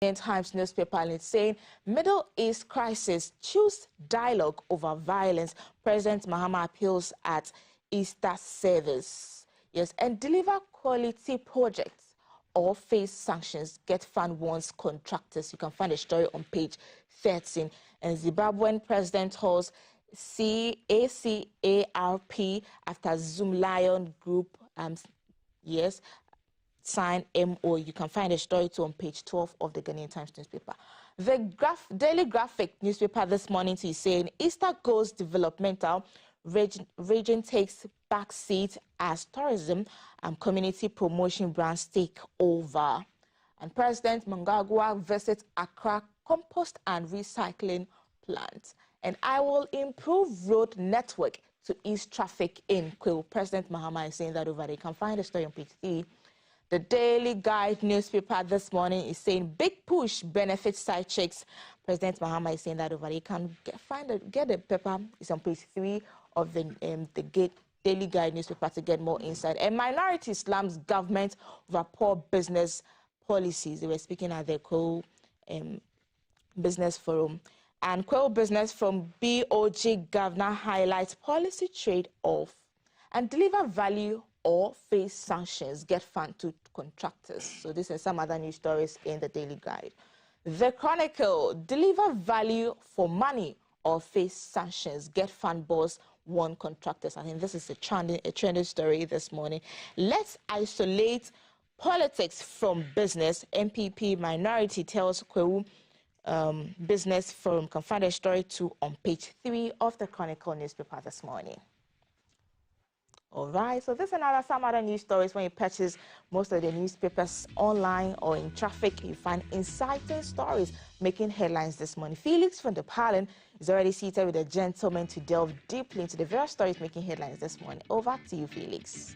Times newspaper, and it's saying Middle East crisis, choose dialogue over violence. President Mahama appeals at Easter service. Yes, and deliver quality projects or face sanctions. Get fund warns contractors. You can find a story on page 13. And Zimbabwean president holds ACARP after Zoom Lion Group, yes, sign MO. You can find a story too on page 12 of the Ghanaian Times newspaper. The Daily Graphic newspaper this morning is saying Easter goes developmental, region takes back seat as tourism and community promotion brands take over. And President Mnangagwa visits Accra compost and recycling plant. And I will improve road network to ease traffic in Kwewu. President Mahama is saying that over there. You can find a story on page 3. The Daily Guide newspaper this morning is saying big push benefits side checks. President Mahama is saying that over there. You can get the paper. It's on page 3 of the Daily Guide newspaper to get more insight. And minority Islam's government over poor business policies. They were speaking at the Kwewu Business Forum. And Kwewu Business from BOG Governor highlights policy trade-off and deliver value or face sanctions, get fund to contractors. So this is some other news stories in the Daily Guide. The Chronicle, deliver value for money or face sanctions, get fund boss, warn contractors. I think this is a trending story this morning. Let's isolate politics from business. MPP minority tells Kwewu Business Forum. Can find a story too on page 3 of the Chronicle newspaper this morning. All right, so this and some other news stories. When you purchase most of the newspapers online or in traffic, you find inciting stories making headlines this morning. Felix van der Palen is already seated with a gentleman to delve deeply into the various stories making headlines this morning. Over to you, Felix.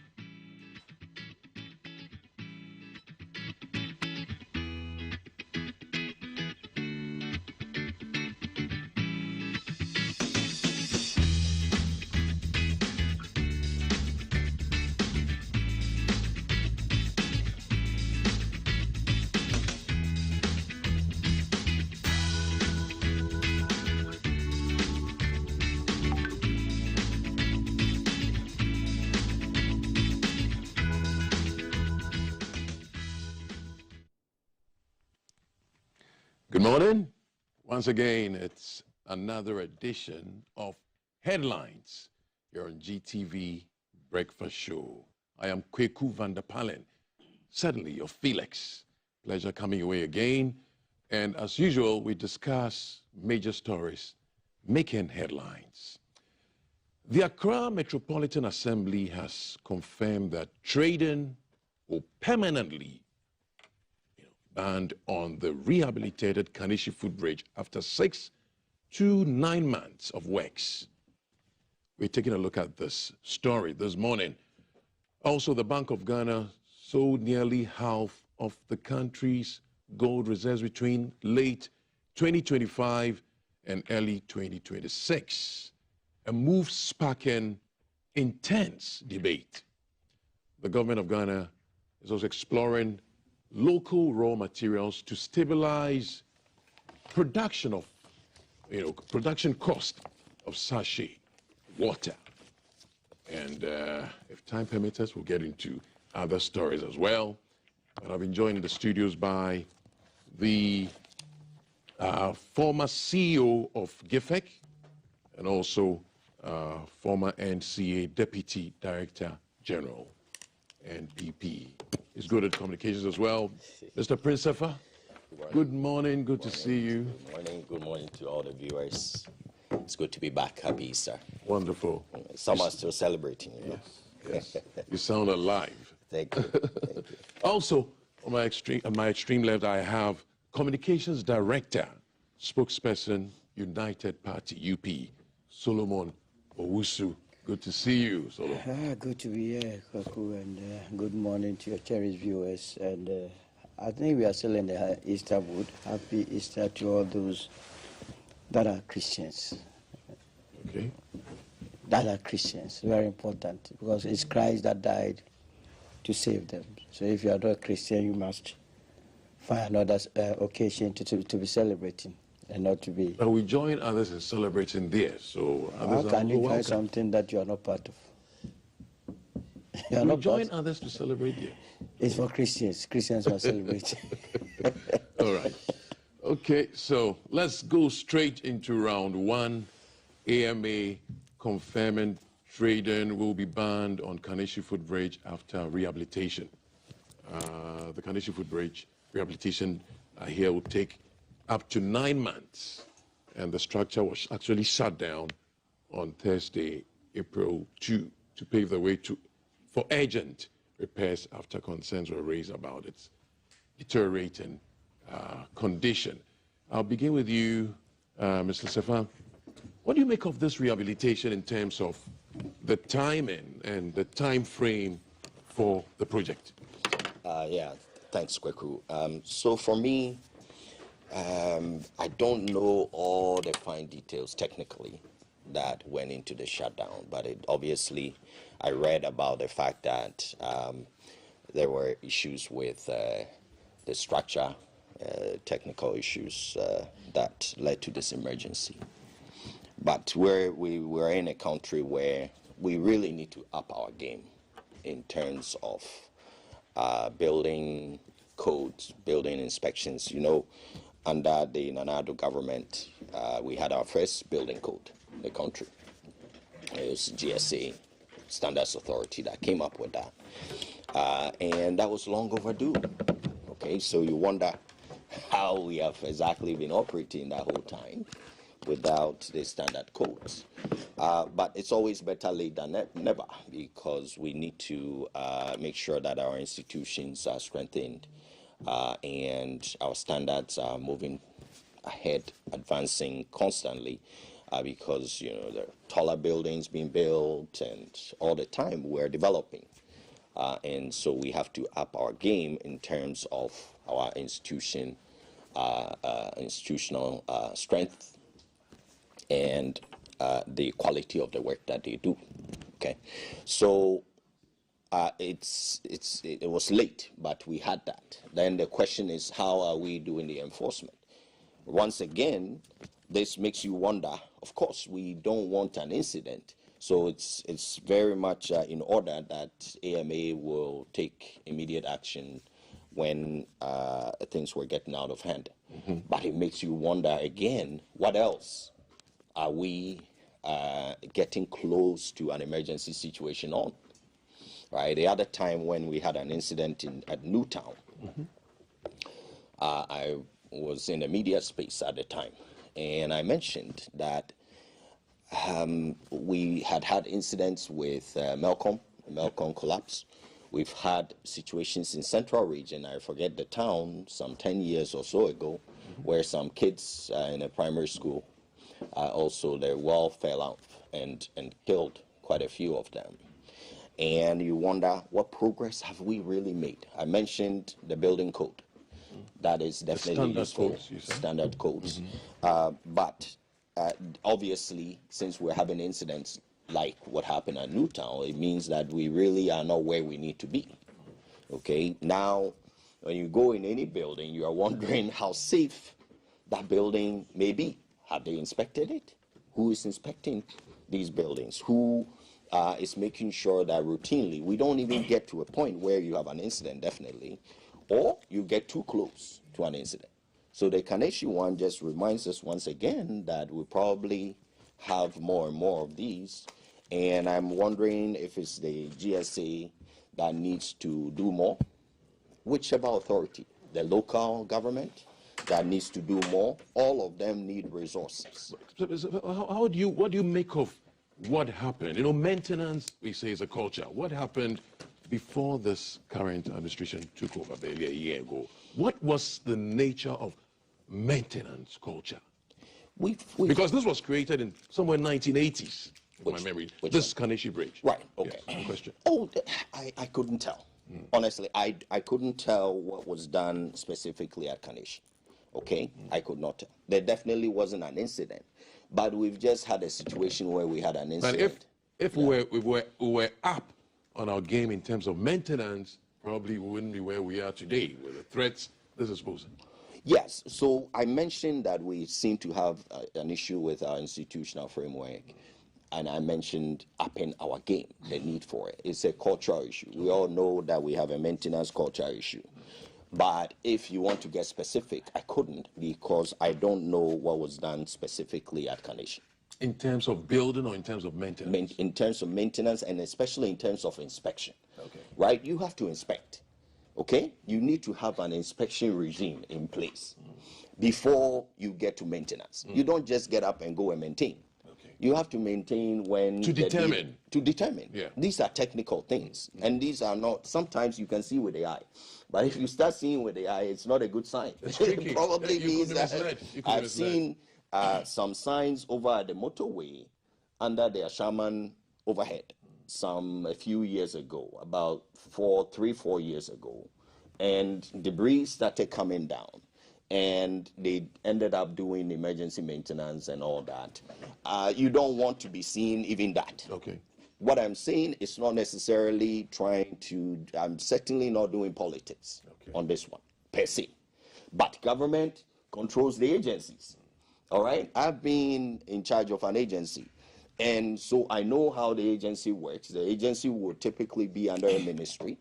Good morning. Once again, it's another edition of Headlines here on GTV Breakfast Show. I am Kweku van der Palen, certainly your Felix. Pleasure coming your way again. And as usual, we discuss major stories making headlines. The Accra Metropolitan Assembly has confirmed that trading will permanently banned on the rehabilitated Kanishi Footbridge after 6 to 9 months of works. We're taking a look at this story this morning. Also, the Bank of Ghana sold nearly half of the country's gold reserves between late 2025 and early 2026, a move sparking intense debate. The government of Ghana is also exploring local raw materials to stabilize production cost of sachet water. And if time permits us, we'll get into other stories as well. But I've been joined in the studios by the former CEO of GIFEC and also former NCA Deputy Director General, NPP. He's good at communications as well. Mr. Prince Sefa, good morning. Good to see you. Good morning. Good morning to all the viewers. It's good to be back. Happy Easter. Wonderful. Some are still celebrating, you know. Yes. You sound alive. Thank you. Thank you. Also, on my extreme left, I have Communications Director, Spokesperson, United Party, UP, Solomon Owusu. Good to see you, Solomon. Good to be here, Kwaku, and good morning to your cherished viewers. And I think we are still in the Easter mood. Happy Easter to all those that are Christians. Okay. That are Christians, very important, because it's Christ that died to save them. So if you are not a Christian, you must find another occasion to be celebrating and not to be. But we join others in celebrating theirs. So How others are can you also find welcome. something that you are not part of? You are We not join part. others to celebrate theirs. It's for Christians. Christians are celebrating. All right. Okay, so let's go straight into round one. AMA confirming trading will be banned on Kaneshie Footbridge after rehabilitation. The Kaneshie Footbridge rehabilitation here will take up to 9 months, and the structure was actually shut down on Thursday, April 2, to pave the way for urgent repairs after concerns were raised about its deteriorating condition. I'll begin with you, Mr. Sefan. What do you make of this rehabilitation in terms of the timing and the time frame for the project? Yeah, thanks, Kweku. So for me, I don't know all the fine details technically that went into the shutdown, but obviously I read about the fact that there were issues with the structure, technical issues that led to this emergency. But we're in a country where we really need to up our game in terms of building codes, building inspections. You know, under the Nana Addo government, we had our first building code in the country. It was GSA, Standards Authority, that came up with that. And that was long overdue. Okay, so you wonder how we have exactly been operating that whole time without the standard codes. But it's always better late than never, because we need to make sure that our institutions are strengthened and our standards are moving ahead, advancing constantly, because you know there are taller buildings being built, and all the time we're developing. And so we have to up our game in terms of our institutional strength and the quality of the work that they do. Okay, so it was late, but we had that. Then the question is, how are we doing the enforcement? Once again, this makes you wonder. Of course, we don't want an incident. So it's very much in order that AMA will take immediate action when things were getting out of hand. Mm-hmm. But it makes you wonder again, what else are we getting close to an emergency situation on? Right. The other time when we had an incident at Newtown, mm-hmm. I was in the media space at the time, and I mentioned that we had incidents with Melcom collapse. We've had situations in Central Region, I forget the town, some 10 years or so ago, mm-hmm. where some kids in a primary school, also their wall fell out and killed quite a few of them. And you wonder, what progress have we really made? I mentioned the building code. That is definitely useful. Standard codes. Mm-hmm. But obviously, since we're having incidents like what happened at Newtown, it means that we really are not where we need to be. Okay, now when you go in any building, you are wondering how safe that building may be. Have they inspected it? Who is inspecting these buildings? Who is making sure that routinely we don't even get to a point where you have an incident, definitely, or you get too close to an incident. So the Kaneshie one just reminds us once again that we probably have more and more of these, and I'm wondering if it's the GSA that needs to do more, whichever authority, the local government that needs to do more. All of them need resources. What do you make of what happened? You know, maintenance, we say, is a culture. What happened before this current administration took over barely a year ago? What was the nature of maintenance culture? Because this was created in somewhere 1980s, my memory. This Kaneshie Bridge. Right, okay. Yes, question. Oh, I couldn't tell. Honestly, I couldn't tell what was done specifically at Kaneshie. Okay, I could not tell. There definitely wasn't an incident, but we've just had a situation where we had an incident. But if we were up on our game in terms of maintenance, probably we wouldn't be where we are today with the threats this disposal? Yes, so I mentioned that we seem to have an issue with our institutional framework, and I mentioned upping our game, the need for it. It's a cultural issue. We all know that we have a maintenance culture issue. But if you want to get specific, I couldn't, because I don't know what was done specifically at Carnation. In terms of building or in terms of maintenance? In terms of maintenance, and especially in terms of inspection. Okay. Right? You have to inspect. Okay? You need to have an inspection regime in place before you get to maintenance. You don't just get up and go and maintain. Okay. You have to maintain when... To determine. To determine. Yeah. These are technical things. And these are not... Sometimes you can see with the eye. But if you start seeing with the eye, it's not a good sign. It's tricky. It probably You means could be that... misled. You could be I've misled. seen some signs over at the motorway under the Ashaman overhead a few years ago, about 3-4 years ago, and debris started coming down, and they ended up doing emergency maintenance and all that. You don't want to be seeing even that. Okay. What I'm saying is not necessarily I'm certainly not doing politics on this one, per se. But government controls the agencies, all right? I've been in charge of an agency, and so I know how the agency works. The agency will typically be under a ministry,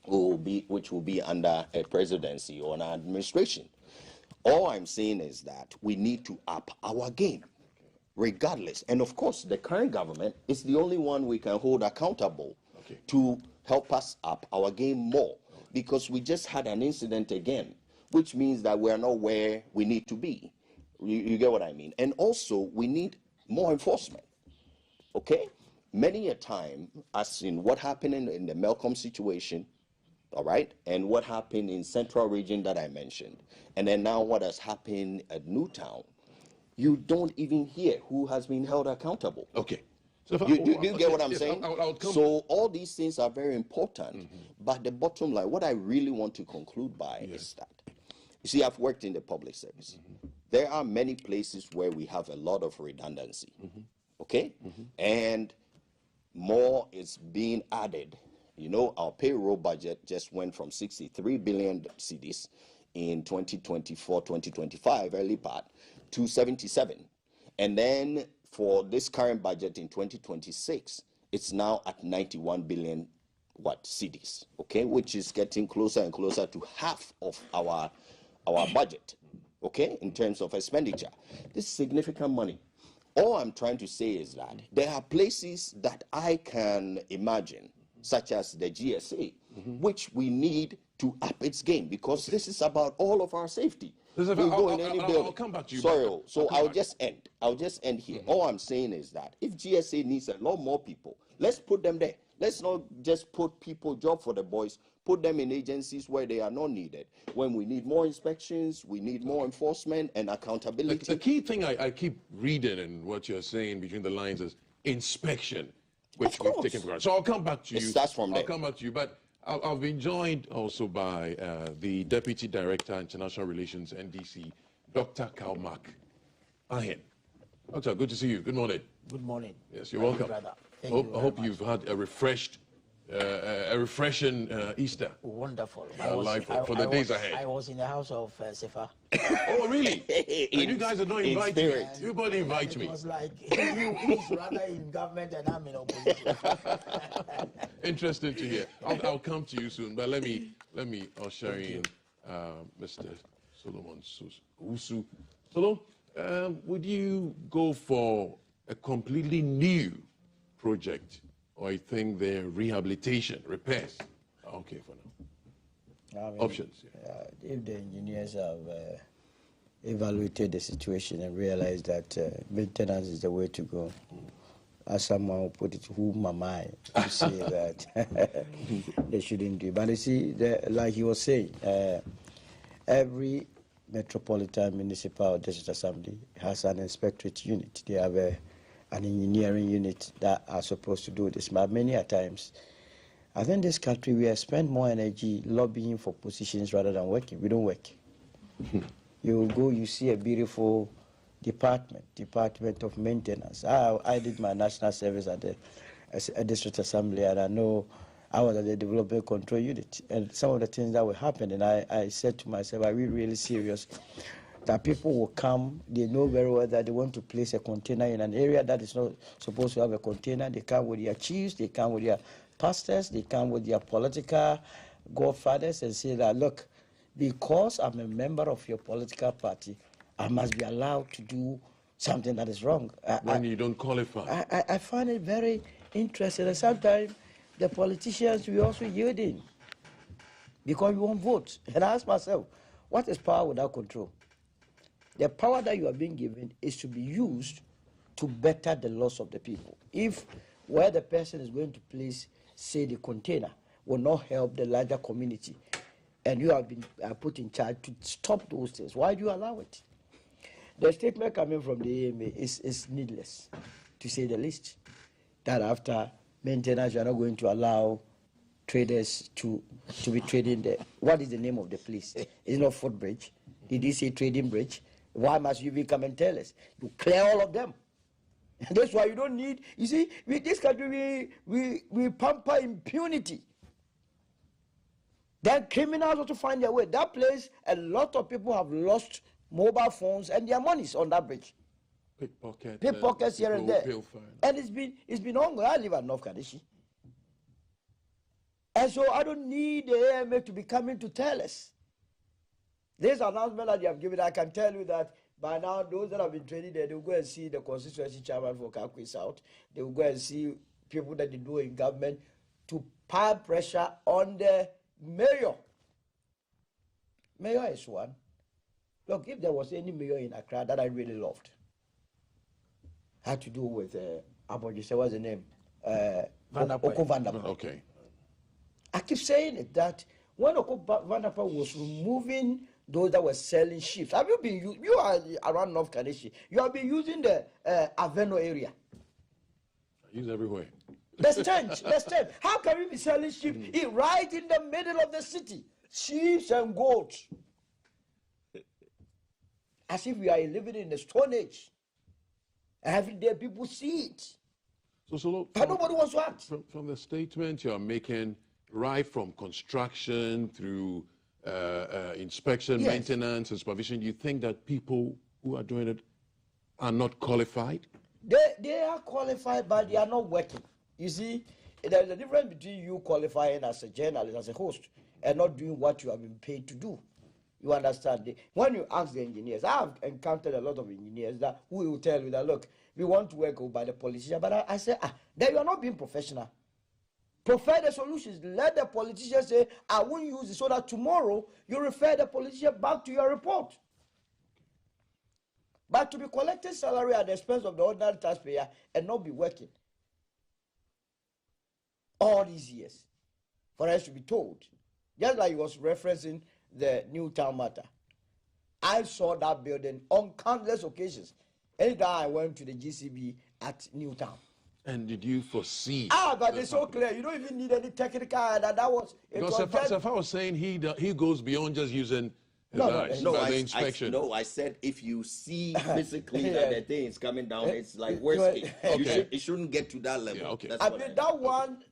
which will be under a presidency or an administration. All I'm saying is that we need to up our game, regardless. And of course, the current government is the only one we can hold accountable to help us up our game more, because we just had an incident again, which means that we are not where we need to be. You get what I mean? And also, we need more enforcement, okay? Many a time, as in what happened in the Melcombe situation, all right, and what happened in Central Region that I mentioned, and then now what has happened at Newtown, you don't even hear who has been held accountable. Okay. So You get what I'm saying? I'll come. So all these things are very important, but the bottom line, what I really want to conclude by is that, you see, I've worked in the public service. There are many places where we have a lot of redundancy, okay? And more is being added. You know, our payroll budget just went from 63 billion cedis in 2024-2025, early part, to 77. And then for this current budget in 2026, it's now at 91 billion cedis, okay, which is getting closer and closer to half of our budget, okay, in terms of expenditure. This is significant money. All I'm trying to say is that there are places that I can imagine, such as the GSA, which we need to up its game, because this is about all of our safety. I'll come back to you. Sorry, so I'll just end here. All I'm saying is that if GSA needs a lot more people, let's put them there. Let's not just put people, job for the boys, put them in agencies where they are not needed. When we need more inspections, we need more enforcement and accountability. The key thing I keep reading and what you're saying between the lines is inspection, which we've taken for granted. So I'll come back to you. It starts from there. I'll come back to you, but I've been joined also by the Deputy Director, International Relations, NDC, Dr. Kalmak Ahen. Doctor, good to see you. Good morning. Good morning. Yes, you're welcome. I hope you've had a refreshing Easter. Wonderful. For the days ahead. I was in the house of Sefa. Oh, really? And you guys are not inviting me. Everybody invite me. It was like he's rather in government and I'm in opposition. Interesting to hear. I'll come to you soon, but let me usher in Mr. Solomon Usu. Solomon, would you go for a completely new project, or I think the rehabilitation, repairs? Okay, for now. Options. If the engineers have evaluated the situation and realized that maintenance is the way to go, as someone will put it, whom am I to say that they shouldn't do? But you see, like you were saying, every metropolitan municipal district assembly has an inspectorate unit. They have an engineering unit that are supposed to do this. But many a times, I think this country, we have spent more energy lobbying for positions rather than working. We don't work. You go, you see a beautiful department of maintenance. I did my national service at a district assembly, and I know I was at the development control unit, and some of the things that were happening, I said to myself, are we really serious? That people will come, they know very well that they want to place a container in an area that is not supposed to have a container. They come with their chiefs, they come with their pastors, they come with their political godfathers and say that, look, because I'm a member of your political party, I must be allowed to do something that is wrong. When you don't qualify. I find it very interesting. And sometimes the politicians, we also yield in because we won't vote. And I ask myself, what is power without control? The power that you are being given is to be used to better the loss of the people. If where the person is going to place, say, the container, will not help the larger community, and you have been put in charge to stop those things, why do you allow it? The statement coming from the AMA is needless, to say the least, that after maintenance, you are not going to allow traders to be trading there. What is the name of the place? It's not footbridge. Did he say trading bridge? Why must you come and tell us? You clear all of them. That's why you don't need, you see, with this country, we pamper impunity. Then criminals also find their way. That place, a lot of people have lost mobile phones and their monies on that bridge. Pickpockets here and there. And it's been ongoing. I live at North Kadeshi. And so I don't need the AMA to be coming to tell us. This announcement that you have given, I can tell you that by now, those that have been training there, they will go and see the constituency chairman for Kakwe South. They will go and see people that they do in government to pile pressure on the mayor. Mayor is one. Look, if there was any mayor in Accra that I really loved, had to do with Abojise, what's the name? Oko Vanderpoel. Okay. I keep saying it, that when Oko Vanderpoel was removing those that were selling ships, have you been, you are around North Kadeshi, you have been using the Aveno area. I use everywhere. The stench. How can we be selling sheep right in the middle of the city? Sheep and goats. As if we are living in the Stone Age. Every day people see it. So but nobody wants to act. From the statement you are making, right from construction through inspection, Yes. maintenance, and supervision, you think that people who are doing it are not qualified? They are qualified, but they are not working. You see, there is a difference between you qualifying as a journalist, as a host, and not doing what you have been paid to do. You understand? When you ask the engineers, I have encountered a lot of engineers that who will tell you that, look, we want to work by the politician, but I say, then you are not being professional. Provide the solutions. Let the politician say, I won't use it, so that tomorrow you refer the politician back to your report. But to be collecting salary at the expense of the ordinary taxpayer and not be working all these years for us to be told, just like he was referencing the Newtown matter. I saw that building on countless occasions. Anytime I went to the GCB at Newtown. And did you foresee? But it's so clear. You don't even need any technical. That was. Because if I was saying he goes beyond just using his eyes, by the inspection. I said if you see physically that the thing is coming down, it's like worst case. It shouldn't get to that level. Yeah, okay. I mean, that one,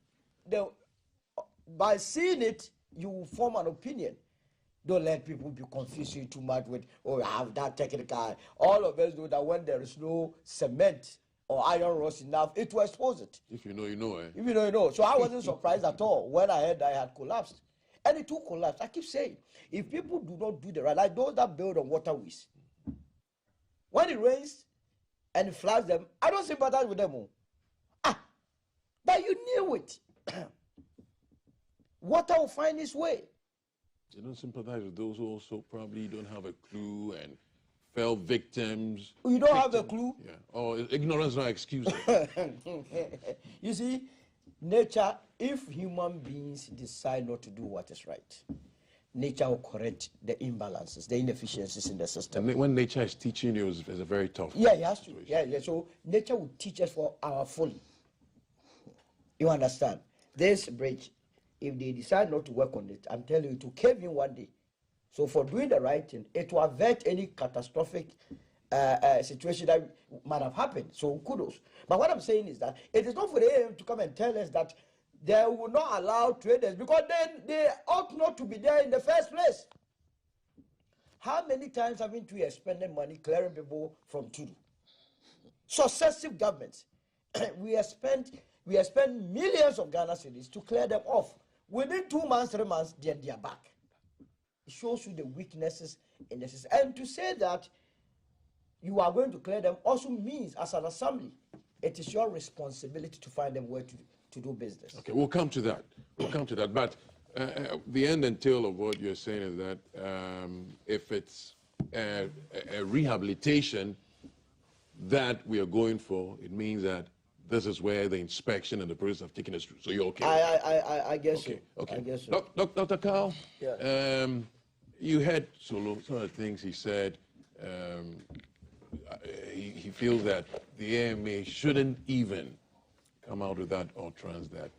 by seeing it, you will form an opinion. Don't let people be confusing too much with, oh, I have that technical. All of us know that when there is no cement or iron rods enough, it will expose it. If you know, you know. If you know, you know. So I wasn't surprised at all when I heard I had collapsed. And it too collapsed. I keep saying, if people do not do the right, like those that build on waterways, when it rains and it floods them, I don't sympathize with them. But you knew it. Water will find its way. You don't sympathize with those who also probably don't have a clue and fell victims. You don't have a clue? Yeah. Or ignorance not excuse. You see, nature, if human beings decide not to do what is right, nature will correct the imbalances, the inefficiencies in the system. And when nature is teaching you, it's a very tough. Yeah, it has to. Yeah. So nature will teach us for our folly. You understand? This bridge, if they decide not to work on it, I'm telling you, it will cave in one day. So for doing the right thing, it will avert any catastrophic situation that might have happened. So kudos. But what I'm saying is that it is not for the AM to come and tell us that they will not allow traders because they ought not to be there in the first place. How many times haven't we expended money clearing people from Tudu? Successive governments, we have spent millions of Ghana cedis to clear them off. Within 2 months, 3 months, they are back. It shows you the weaknesses in the system. And to say that you are going to clear them also means, as an assembly, it is your responsibility to find them where to do business. Okay, we'll come to that. We'll come to that. But the end and tail of what you're saying is that if it's a rehabilitation that we are going for, it means that this is where the inspection and the process have taken us through. So you're okay? I guess okay, so. okay. I guess so. Dr. Carl, Yeah. you heard Solo, some of the things he said. He feels that the AMA shouldn't even come out with that utterance that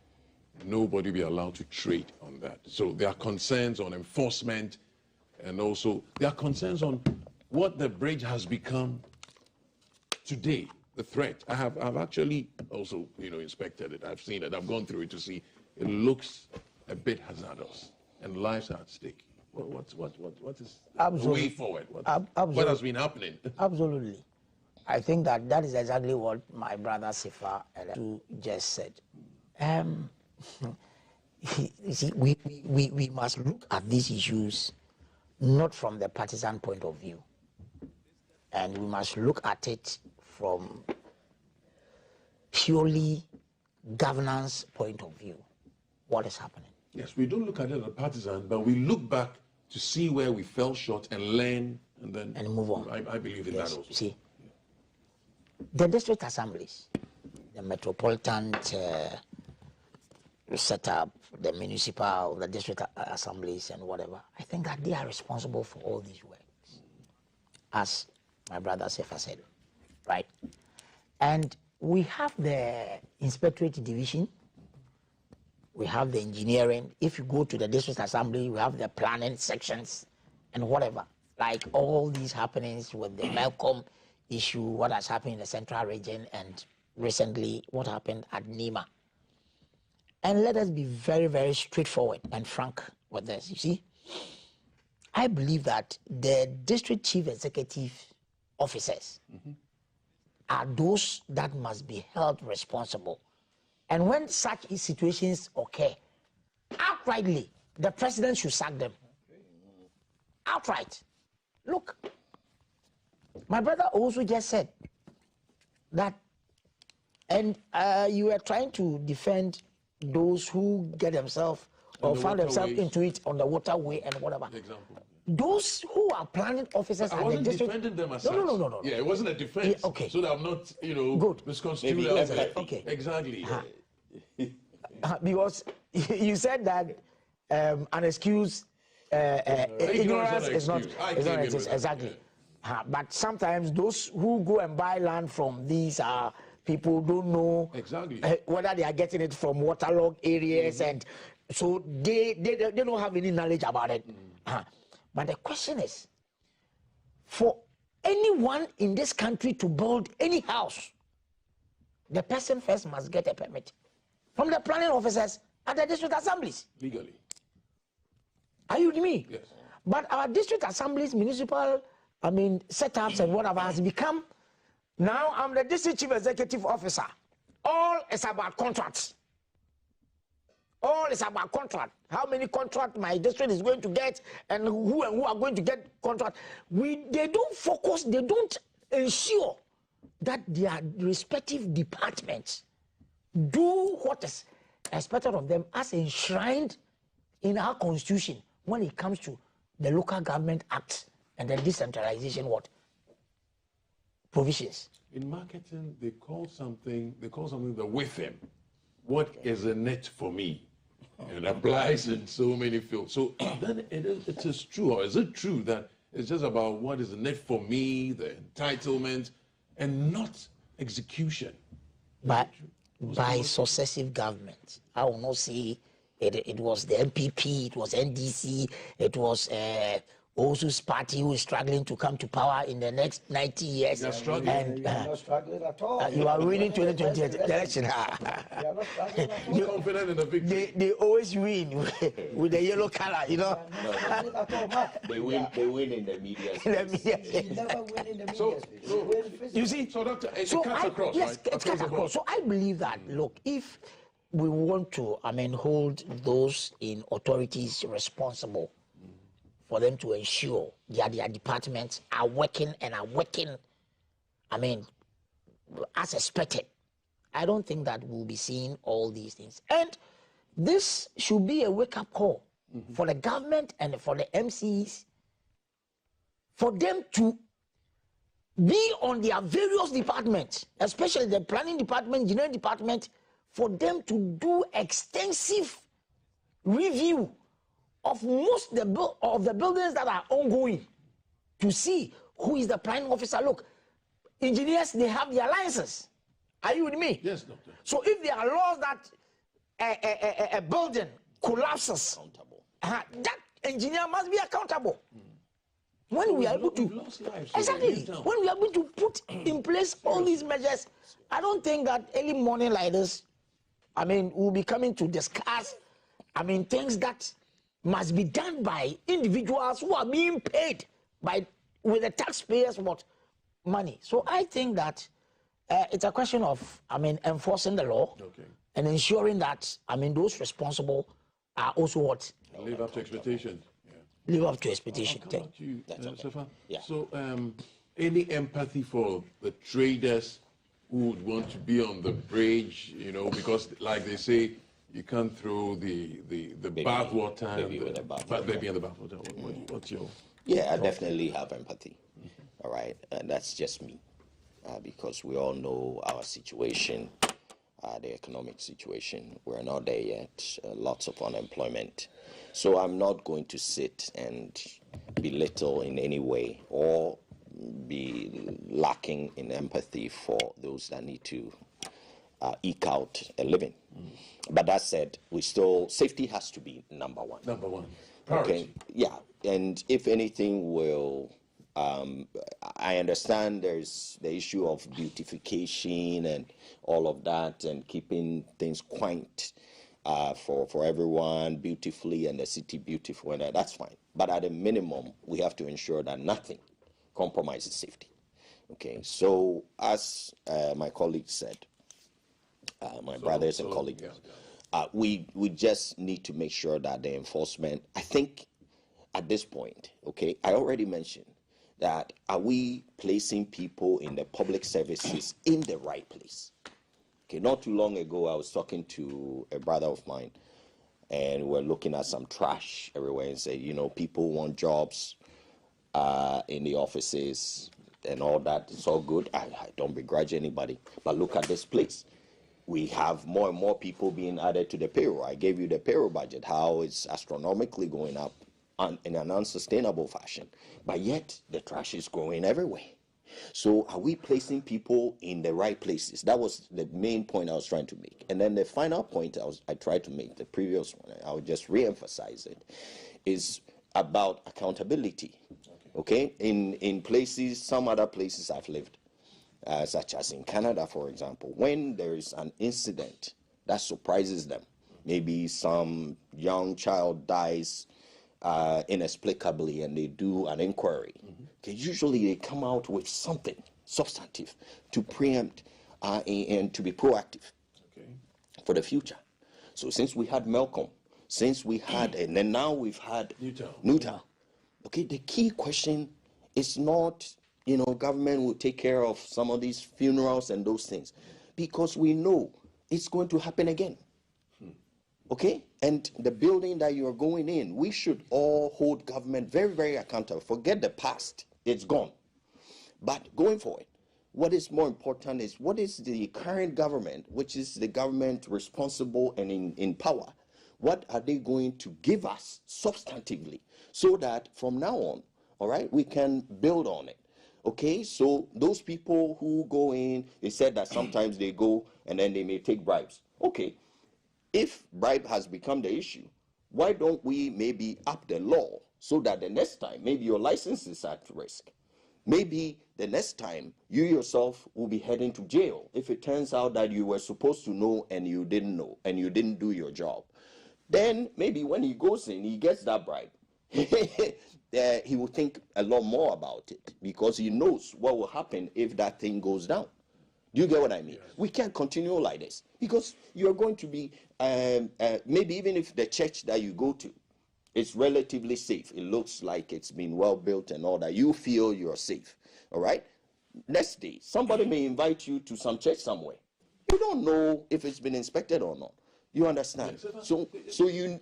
nobody be allowed to trade on that. So there are concerns on enforcement, and also there are concerns on what the bridge has become today, the threat. I've actually also, inspected it. I've seen it. I've gone through it to see. It looks a bit hazardous, and lives are at stake. What is the way forward? What has been happening? Absolutely. I think that is exactly what my brother Sifa just said. You see, we must look at these issues not from the partisan point of view, and we must look at it from purely governance point of view. What is happening? Yes, we don't look at it as a partisan, but we look back to see where we fell short and learn, and then move on. I believe in that also. See, the district assemblies, the metropolitan setup, the municipal, the district assemblies, and whatever, I think that they are responsible for all these works, as my brother Sefa said, right? And we have the inspectorate division, we have the engineering. If you go to the district assembly, we have the planning sections and whatever. Like all these happenings with the Malcolm issue, what has happened in the central region, and recently what happened at Nima. And let us be very, very straightforward and frank with this. You see, I believe that the district chief executive officers are those that must be held responsible. And when such situations occur, outrightly, the president should sack them. Outright. Look, my brother also just said that, and you were trying to defend those who get themselves or find themselves into it on the waterway and whatever. Example. Those who are planning officers I wasn't defending them as such. No. Yeah, it wasn't a defense. Yeah, okay. So that I'm not, Good. misconstrued. Okay. Exactly. Because you said that an excuse, ignorance is not exactly. Yeah. But sometimes those who go and buy land from these people don't know exactly whether they are getting it from waterlogged areas, and so they don't have any knowledge about it. But the question is, for anyone in this country to build any house, the person first must get a permit from the planning officers at the district assemblies. Legally. Are you with me? Yes. But our district assemblies, municipal, setups and whatever has become, now I'm the district chief executive officer. All is about contracts. All is about contract. How many contracts my district is going to get, and who are going to get contract. They don't focus, they don't ensure that their respective departments do what is expected of them as enshrined in our constitution when it comes to the Local Government Act and the decentralization provisions. In marketing, they call something the WIFM. What is a net for me? And it applies in so many fields. So then it is true, or is it true that it's just about what is a net for me, the entitlement, and not execution? But by successive governments, I will not say it was the MPP, it was NDC, it was whose party who is struggling to come to power in the next 90 years. They're struggling. And You are not struggling at all. you are winning 2020 election. You are not struggling at all. You're confident in the victory. They always win with the yellow color, you know. You are not struggling at all, Mark. They win in the media. In the media. You never win in the media So- space. so- You win physically. You see, So, Doctor, it so cuts across, yes, right? it's cut the board. across. So I believe that, look, if we want to, hold those in authorities responsible for them to ensure that their departments are working as expected, I don't think that we'll be seeing all these things. And this should be a wake-up call for the government and for the MCs, for them to be on their various departments, especially the planning department, engineering department, for them to do extensive review of most of the buildings that are ongoing, to see who is the planning officer. Look, engineers, they have their licenses. Are you with me? Yes, Doctor. So if there are laws that a building collapses, Accountable. that engineer must be accountable. When we are able to, We've lost lives exactly, already, now. when we are able to put in place all these measures, I don't think that early morning like this, we'll be coming to discuss, things that must be done by individuals who are being paid with the taxpayers' money. So I think that it's a question of, enforcing the law, Okay. and ensuring that, those responsible are also Live up to expectations. live up to expectation. How about you, Sefa? Yeah. So, any empathy for the traders who would want to be on the bridge, because like they say, you can't throw the bath water, baby with the bath water. baby in the bath water. What's your... Yeah, I definitely have empathy. All right, and that's just me, because we all know our situation, the economic situation. We're not there yet. Lots of unemployment. So I'm not going to sit and belittle in any way or be lacking in empathy for those that need to eke out a living. But that said, safety has to be number one. Number one. Priority. Okay, yeah, and if anything will, I understand there's the issue of beautification and all of that, and keeping things quaint for everyone beautifully, and the city beautiful, and that's fine. But at a minimum, we have to ensure that nothing compromises safety. Okay, so as my colleague said, my brothers and colleagues, we just need to make sure that the enforcement, I think at this point, okay, I already mentioned that, are we placing people in the public services in the right place? Okay, not too long ago, I was talking to a brother of mine, and we're looking at some trash everywhere, and say, people want jobs in the offices and all that. It's all good. I don't begrudge anybody, but look at this place. We have more and more people being added to the payroll. I gave you the payroll budget, how it's astronomically going up in an unsustainable fashion, but yet the trash is growing everywhere. So are we placing people in the right places? That was the main point I was trying to make. And then the final point I tried to make, the previous one, I'll just re-emphasize it, is about accountability. Okay? In places, some other places I've lived, such as in Canada, for example, when there is an incident that surprises them, maybe some young child dies inexplicably, and they do an inquiry. Okay, usually they come out with something substantive to preempt and to be proactive for the future. So since we had Malcolm, since we had, and then now we've had Newtown. Okay, the key question is not, government will take care of some of these funerals and those things, because we know it's going to happen again. Okay? And the building that you're going in, we should all hold government very, very accountable. Forget the past. It's gone. But going forward, what is more important is, what is the current government, which is the government responsible and in power, what are they going to give us substantively, so that from now on, all right, we can build on it. Okay, so those people who go in, they said that sometimes they go and then they may take bribes. Okay, if bribe has become the issue, why don't we maybe up the law so that the next time, maybe your license is at risk. Maybe the next time you yourself will be heading to jail if it turns out that you were supposed to know and you didn't know and you didn't do your job. Then maybe when he goes in, he gets that bribe. He will think a lot more about it because he knows what will happen if that thing goes down. Do you get what I mean? Yes. We can't continue like this because you're going to be, maybe even if the church that you go to is relatively safe, it looks like it's been well built and all that, you feel you're safe, all right? Next day, somebody may invite you to some church somewhere. You don't know if it's been inspected or not. You understand? Yes. So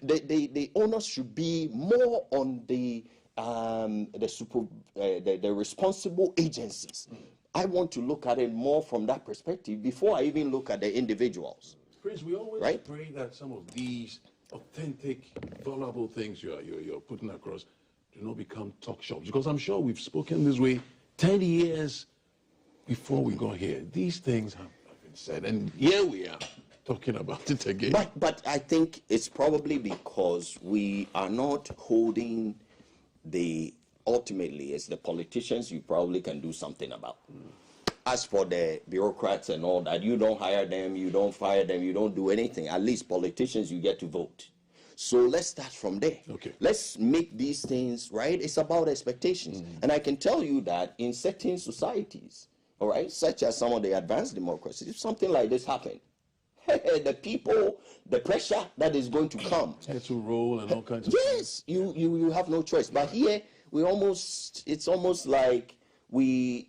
the onus should be more on the responsible agencies. I want to look at it more from that perspective before I even look at the individuals. Prince, we always pray that some of these authentic, vulnerable things you're putting across do not become talk shops. Because I'm sure we've spoken this way 10 years before we got here. These things have been said, and here we are talking about it again. But I think it's probably because we are not holding ultimately, it's the politicians you probably can do something about. As for the bureaucrats and all that, you don't hire them, you don't fire them, you don't do anything. At least politicians, you get to vote. So let's start from there. Okay. Let's make these things, right? It's about expectations. And I can tell you that in certain societies, all right, such as some of the advanced democracies, if something like this happened, the people, the pressure that is going to come. To roll and all kinds of things. Yes, you have no choice. But here, it's almost like we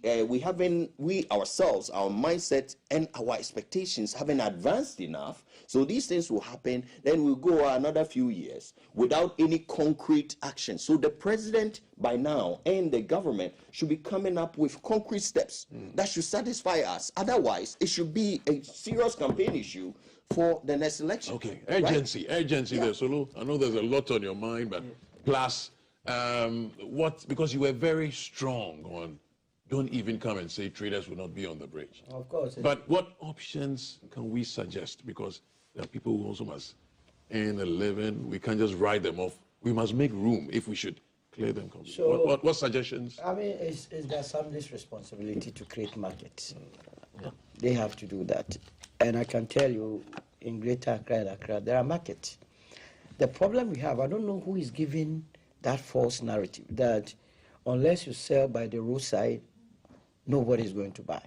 ourselves, our mindset and our expectations haven't advanced enough. So these things will happen. Then we'll go another few years without any concrete action. So the president by now and the government should be coming up with concrete steps that should satisfy us. Otherwise, it should be a serious campaign issue for the next election. Okay, urgency there. So I know there's a lot on your mind, but plus, because you were very strong on don't even come and say traders will not be on the bridge. Of course. But what options can we suggest? Because there are people who also must earn a living. We can't just write them off. We must make room if we should clear them. So, what suggestions? I mean, it's the Assembly's responsibility to create markets. Yeah. They have to do that. And I can tell you, in Greater Accra, there are markets. The problem we have, I don't know who is giving that false narrative that unless you sell by the roadside, nobody is going to buy.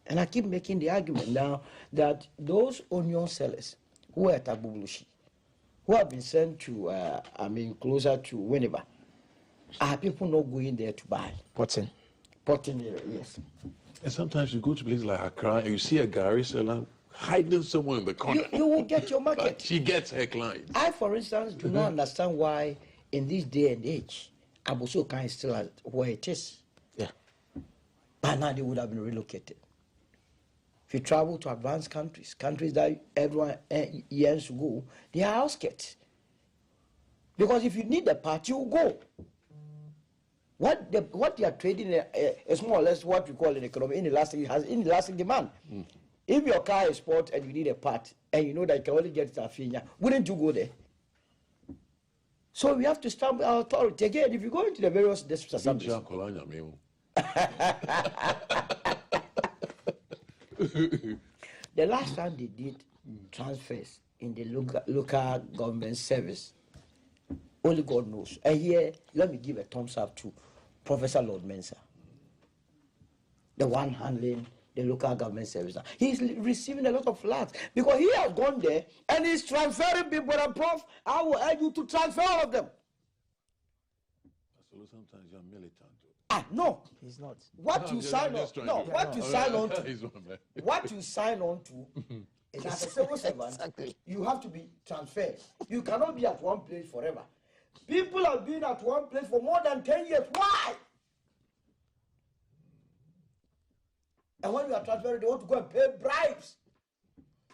And I keep making the argument now that those onion sellers who are at Agbogbloshie, who have been sent to, closer to Winneba, are people not going there to buy? Potting, yes. And sometimes you go to places like Accra and you see a Gary seller hiding somewhere in the corner. You will get your market. She gets her clients. I, for instance, do not understand why in this day and age, Abossey is still where it is. Yeah. By now they would have been relocated. If you travel to advanced countries that everyone yearns to go, they are outskirts. Because if you need a part, you will go. What they are trading is more or less what we call in economy inelastic demand. If your car is spoiled and you need a part, and you know that you can only get it at Finya, wouldn't you go there? So we have to stamp our authority. Again, if you go into the various district assemblies. The last time they did transfers in the local government service, only God knows. And here, let me give a thumbs up to Professor Lord Mensah, the one handling the local government service. He's receiving a lot of flags because he has gone there and he's transferring people. And Prof, I will urge you to transfer all of them. Sometimes you're militant. No, he's not. What you sign on to is as a civil servant, exactly. You have to be transferred. You cannot be at one place forever. People have been at one place for more than 10 years. Why? And when you are transferred, they want to go and pay bribes.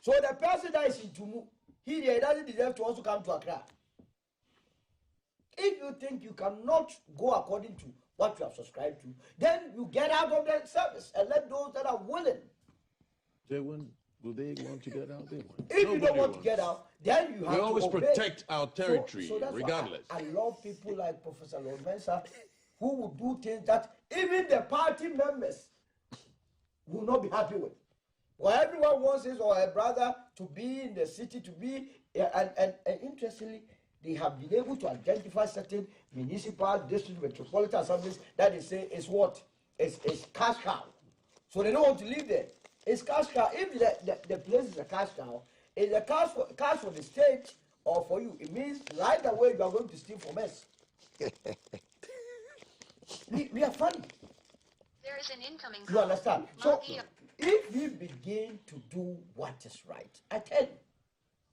So the person that is in Tumu, he doesn't deserve to also come to Accra. If you think you cannot go according to what you have subscribed to, then you get out of the service and let those that are willing. Jay, when Will they want to get out? They want. If you don't Nobody want to wants. get out, then you have We to always obey. protect our territory, So that's why regardless. I love people like Professor Lord Mensah, who will do things that even the party members will not be happy with. Well, everyone wants his or her brother to be in the city, to be, and interestingly, they have been able to identify certain municipal, district, metropolitan assemblies that they say is what? It's cash cow. So they don't want to live there. It's cash cow. If the place is a cash cow, it's a cash for the state or for you. It means right away you are going to steal from us. we are funny. There is an incoming You call. understand? So if we begin to do what is right, I tell you,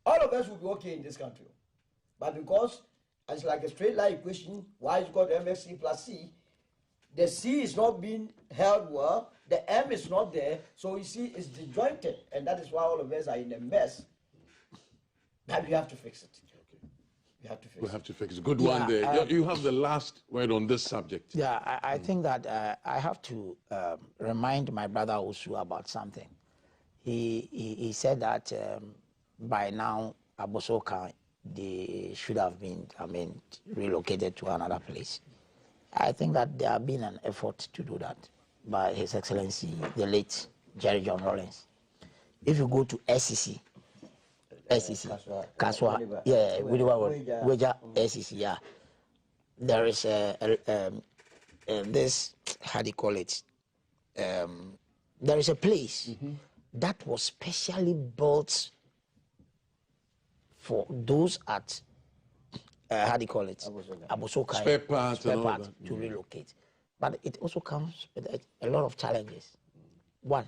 all of us will be okay in this country. But because it's like a straight line equation, y is equal to mxc plus c, the c is not being held well, the m is not there, so you see it's disjointed, and that is why all of us are in a mess. But we have to fix it. We have to fix We it. have to fix it. Good one there. You have the last word on this subject. Yeah, I think that I have to remind my brother Osu about something. He said that by now Abosoka, they should have been, relocated to another place. I think that there has been an effort to do that by His Excellency, the late Jerry John Rawlings. If you go to SCC, Kaswa, yeah, Weja, SCC, yeah. There is this, how do you call it? There is a place that was specially built for those at, how do you call it? Abosoka. Spare parts and all parts that. to relocate. But it also comes with a lot of challenges. One,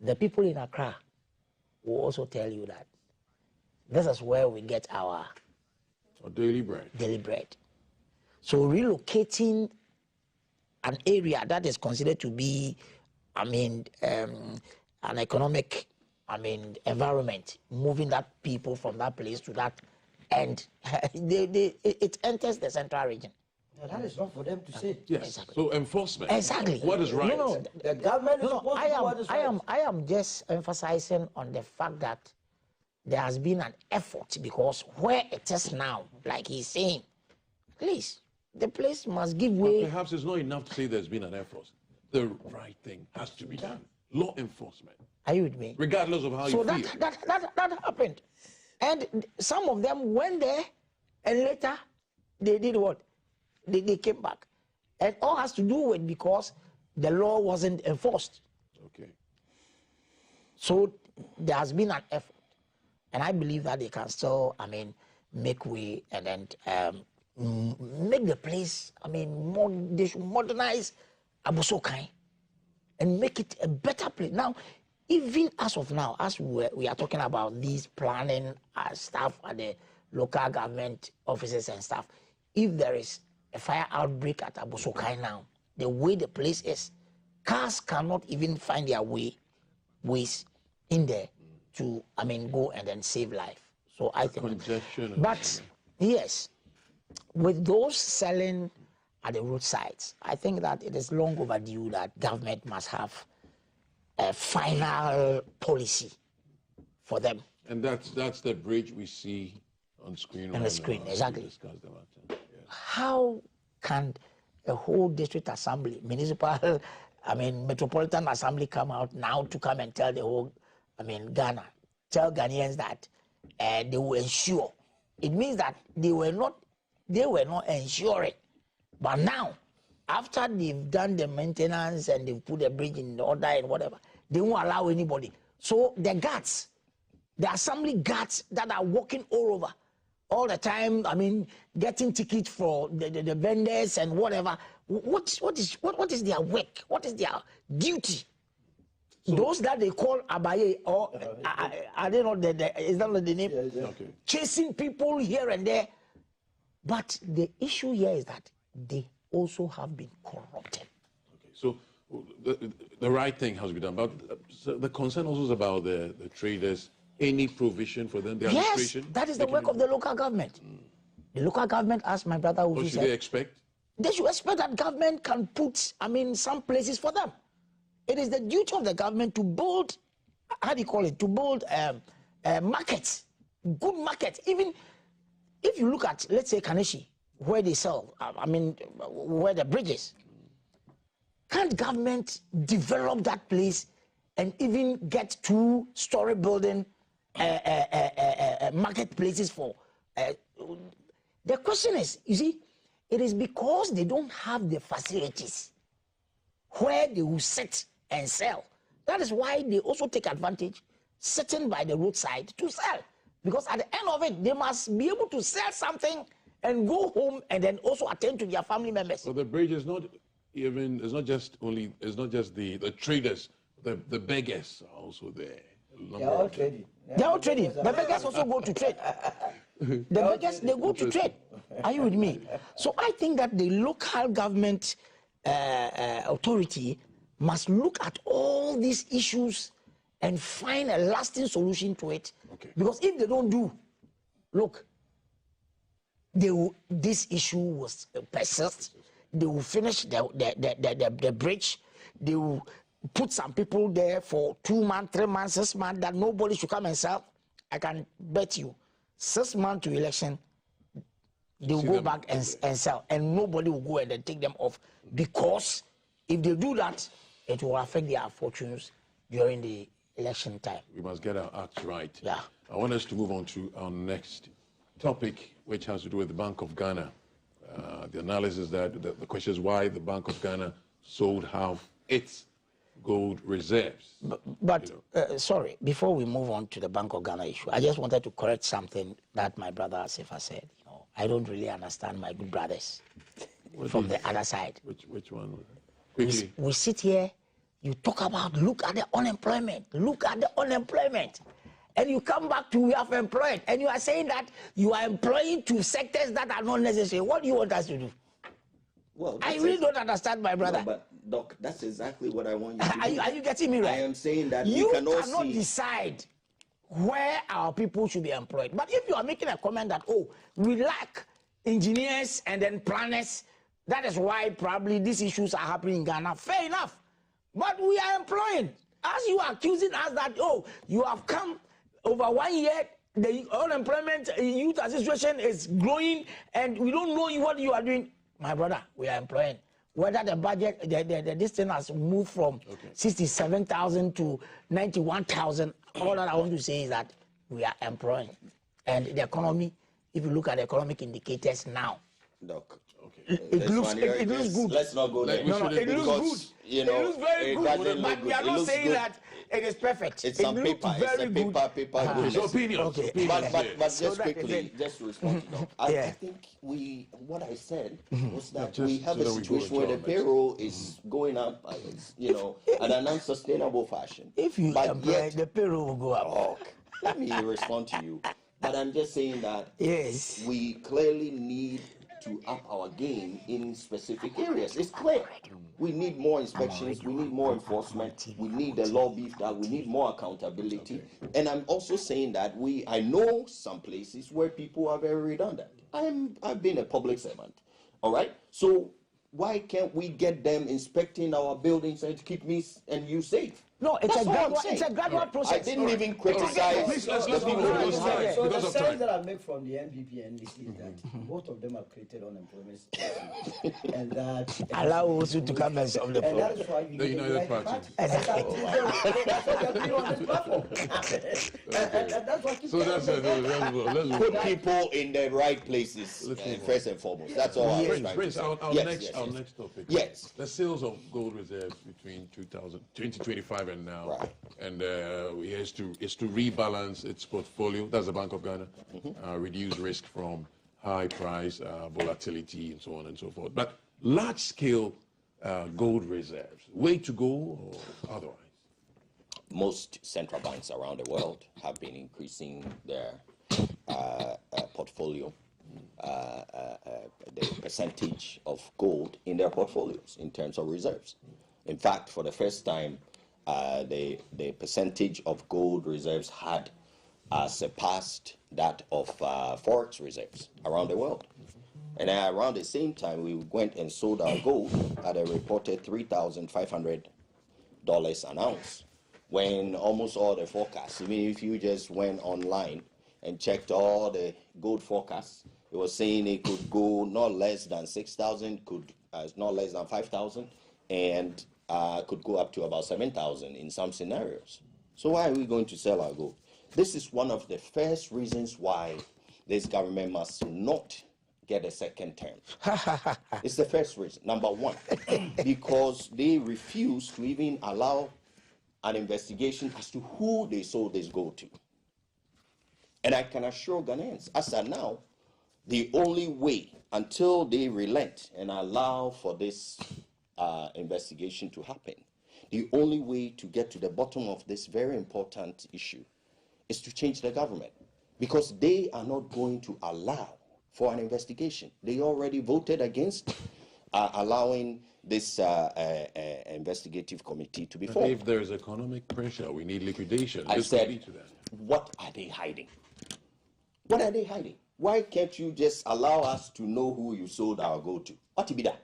the people in Accra will also tell you that this is where we get our daily bread. daily bread. So relocating an area that is considered to be, an economic, environment, moving that people from that place to that end, it enters the central region. Now, that is not for them to say. Yes. Exactly. So enforcement. Exactly. What is right? No, The government is no, supposed to do what is right. I am just emphasizing on the fact that there has been an effort, because where it is now, like he's saying, at least the place must give But way. perhaps it's not enough to say there's been an effort. The right thing has to be done. Law enforcement, Are you with me? regardless of how So you that, feel. that happened. And some of them went there, and later they did what? They came back. And all has to do with because the law wasn't enforced. Okay. So there has been an effort. And I believe that they can still, make way and then make the place, they should modernize Abosokai and make it a better place. Now, even as of now, as we are talking about these planning stuff at the local government offices and stuff, if there is a fire outbreak at Abosokai now, the way the place is, cars cannot even find their ways in there to, go and then save life. So I think, Congestion. but yes, with those selling at the roadsides, I think that it is long overdue that government must have a final policy for them. And that's the bridge we see on screen right On the now screen, as we exactly. discuss the matter. Yeah. How can a whole district assembly, municipal, metropolitan assembly come out now to come and tell the whole, Ghana, tell Ghanaians that they will ensure. It means that they were not ensuring. But now, after they've done the maintenance and they've put the bridge in order and whatever, they won't allow anybody. So the guards, the assembly guards that are walking all over, all the time, getting tickets for the vendors and whatever. What is their work? What is their duty? Those that they call Abaye, or are they not is that not the name? Okay. Chasing people here and there. But the issue here is that they also have been corrupted. Okay. So the right thing has to be done. But so the concern also is about the traders. Any provision for them, the Yes, administration? that is the work of the local government. The local government, as my brother What Usu should they said, expect? they should expect that government can put, some places for them. It is the duty of the government to build how do you call it, to build markets, good markets. Even if you look at, let's say, Kaneshie, where they sell, where the bridges, can't government develop that place and even get 2-story building marketplaces for? The question is, you see, it is because they don't have the facilities where they will sit and sell. That is why they also take advantage sitting by the roadside to sell. Because at the end of it, they must be able to sell something and go home and then also attend to their family members. So the bridge is not even, it's not just the traders, the beggars are also there. They're all trading. They're all trading. The beggars also go to trade. The beggars, they go to trade. Are you with me? So I think that the local government authority must look at all these issues and find a lasting solution to it. Okay. Because if they don't do, look, this issue will persist. They will finish the bridge. They will put some people there for 2 months, 3 months, 6 months, that nobody should come and sell. I can bet you, 6 months to election, they will go back and sell, and nobody will go and then take them off, because if they do that, it will affect their fortunes during the election time. We must get our act right. Yeah. I want us to move on to our next topic, which has to do with the Bank of Ghana. The analysis that the question is why the Bank of Ghana sold half its gold reserves. But sorry, before we move on to the Bank of Ghana issue, I just wanted to correct something that my brother Asifa said. You know, I don't really understand my good brothers from the other side. Which one was it? Quickly. We sit here, you talk about, look at the unemployment, and you come back to we have employed, and you are saying that you are employing to sectors that are not necessary. What do you want us to do? Well, I really don't understand, my brother. No, but Doc, that's exactly what I want you to do. Are you getting me right? I am saying that you cannot decide where our people should be employed. But if you are making a comment that, oh, we lack engineers and then planners, that is why probably these issues are happening in Ghana, fair enough. But we are employing. As you are accusing us that, oh, you have come over 1 year, the unemployment youth association is growing, and we don't know what you are doing. My brother, we are employing. Whether the budget, this thing has moved from 67,000 to 91,000, all that I want to say is that we are employing. And the economy, if you look at the economic indicators now, Doc, it looks good. Let's not go there. It looks good. You know, it looks very good, but we are not saying that it is perfect. It's on paper. It's a paper. It's opinion. Okay. But just So that quickly, just to respond to Doc, I think what I said was that we have a situation where the payroll is going up, in an unsustainable fashion. If you employ, the payroll will go up. Let me respond to you. But I'm just saying that yes, we clearly need to up our game in specific areas. It's clear. We need more inspections, we need more enforcement, we need the law beefed up, we need more accountability. And I'm also saying that I know some places where people are very redundant. I've been a public servant. All right? So why can't we get them inspecting our buildings and keep me and you safe? No, it's a gradual process. I didn't even criticize Please, let's the move people on. who Because So of the time. sense that I make from the NPP and NDC is that both of them have created unemployment situation, and that allow also to come and solve the and that problem. is why you The need United right Party. That's why they're putting on this platform. And that's what keeps So that's it. Let's put people in the right places first and foremost. That's all I was trying to Prince, say. our Yes, next topic. Yes. The sales of gold reserves between 2025 and now. Right. And is to rebalance its portfolio. That's the Bank of Ghana. Reduce risk from high price, volatility, and so on and so forth. But large scale gold reserves, way to go or otherwise? Most central banks around the world have been increasing their portfolio, the percentage of gold in their portfolios in terms of reserves. In fact, for the first time, the percentage of gold reserves had surpassed that of forex reserves around the world. And around the same time, we went and sold our gold at a reported $3,500 an ounce, when almost all the forecasts, even if you just went online and checked all the gold forecasts, it was saying it could go not less than 6,000, could not less than 5,000, and could go up to about 7,000 in some scenarios. So why are we going to sell our gold? This is one of the first reasons why this government must not get a second term. It's the first reason, number one, because they refuse to even allow an investigation as to who they sold this gold to. And I can assure Ghanaians, as of now, the only way until they relent and allow for this investigation to happen, the only way to get to the bottom of this very important issue is to change the government, because they are not going to allow for an investigation. They already voted against allowing this investigative committee to be But formed. if there's economic pressure, we need liquidation. I This could said, lead to that. what are they hiding? What are they hiding? Why can't you just allow us to know who you sold our gold to? What to be that?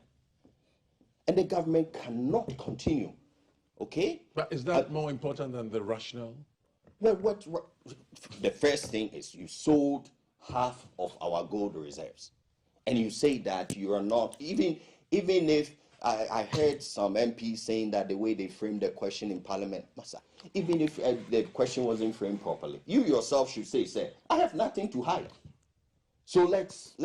And the government cannot continue, okay? But is that more important than the rationale? Well, what the first thing is, you sold half of our gold reserves, and you say that you are not, even if I heard some MPs saying that the way they framed the question in Parliament, Massa, even if the question wasn't framed properly, you yourself should say, I have nothing to hide. So let's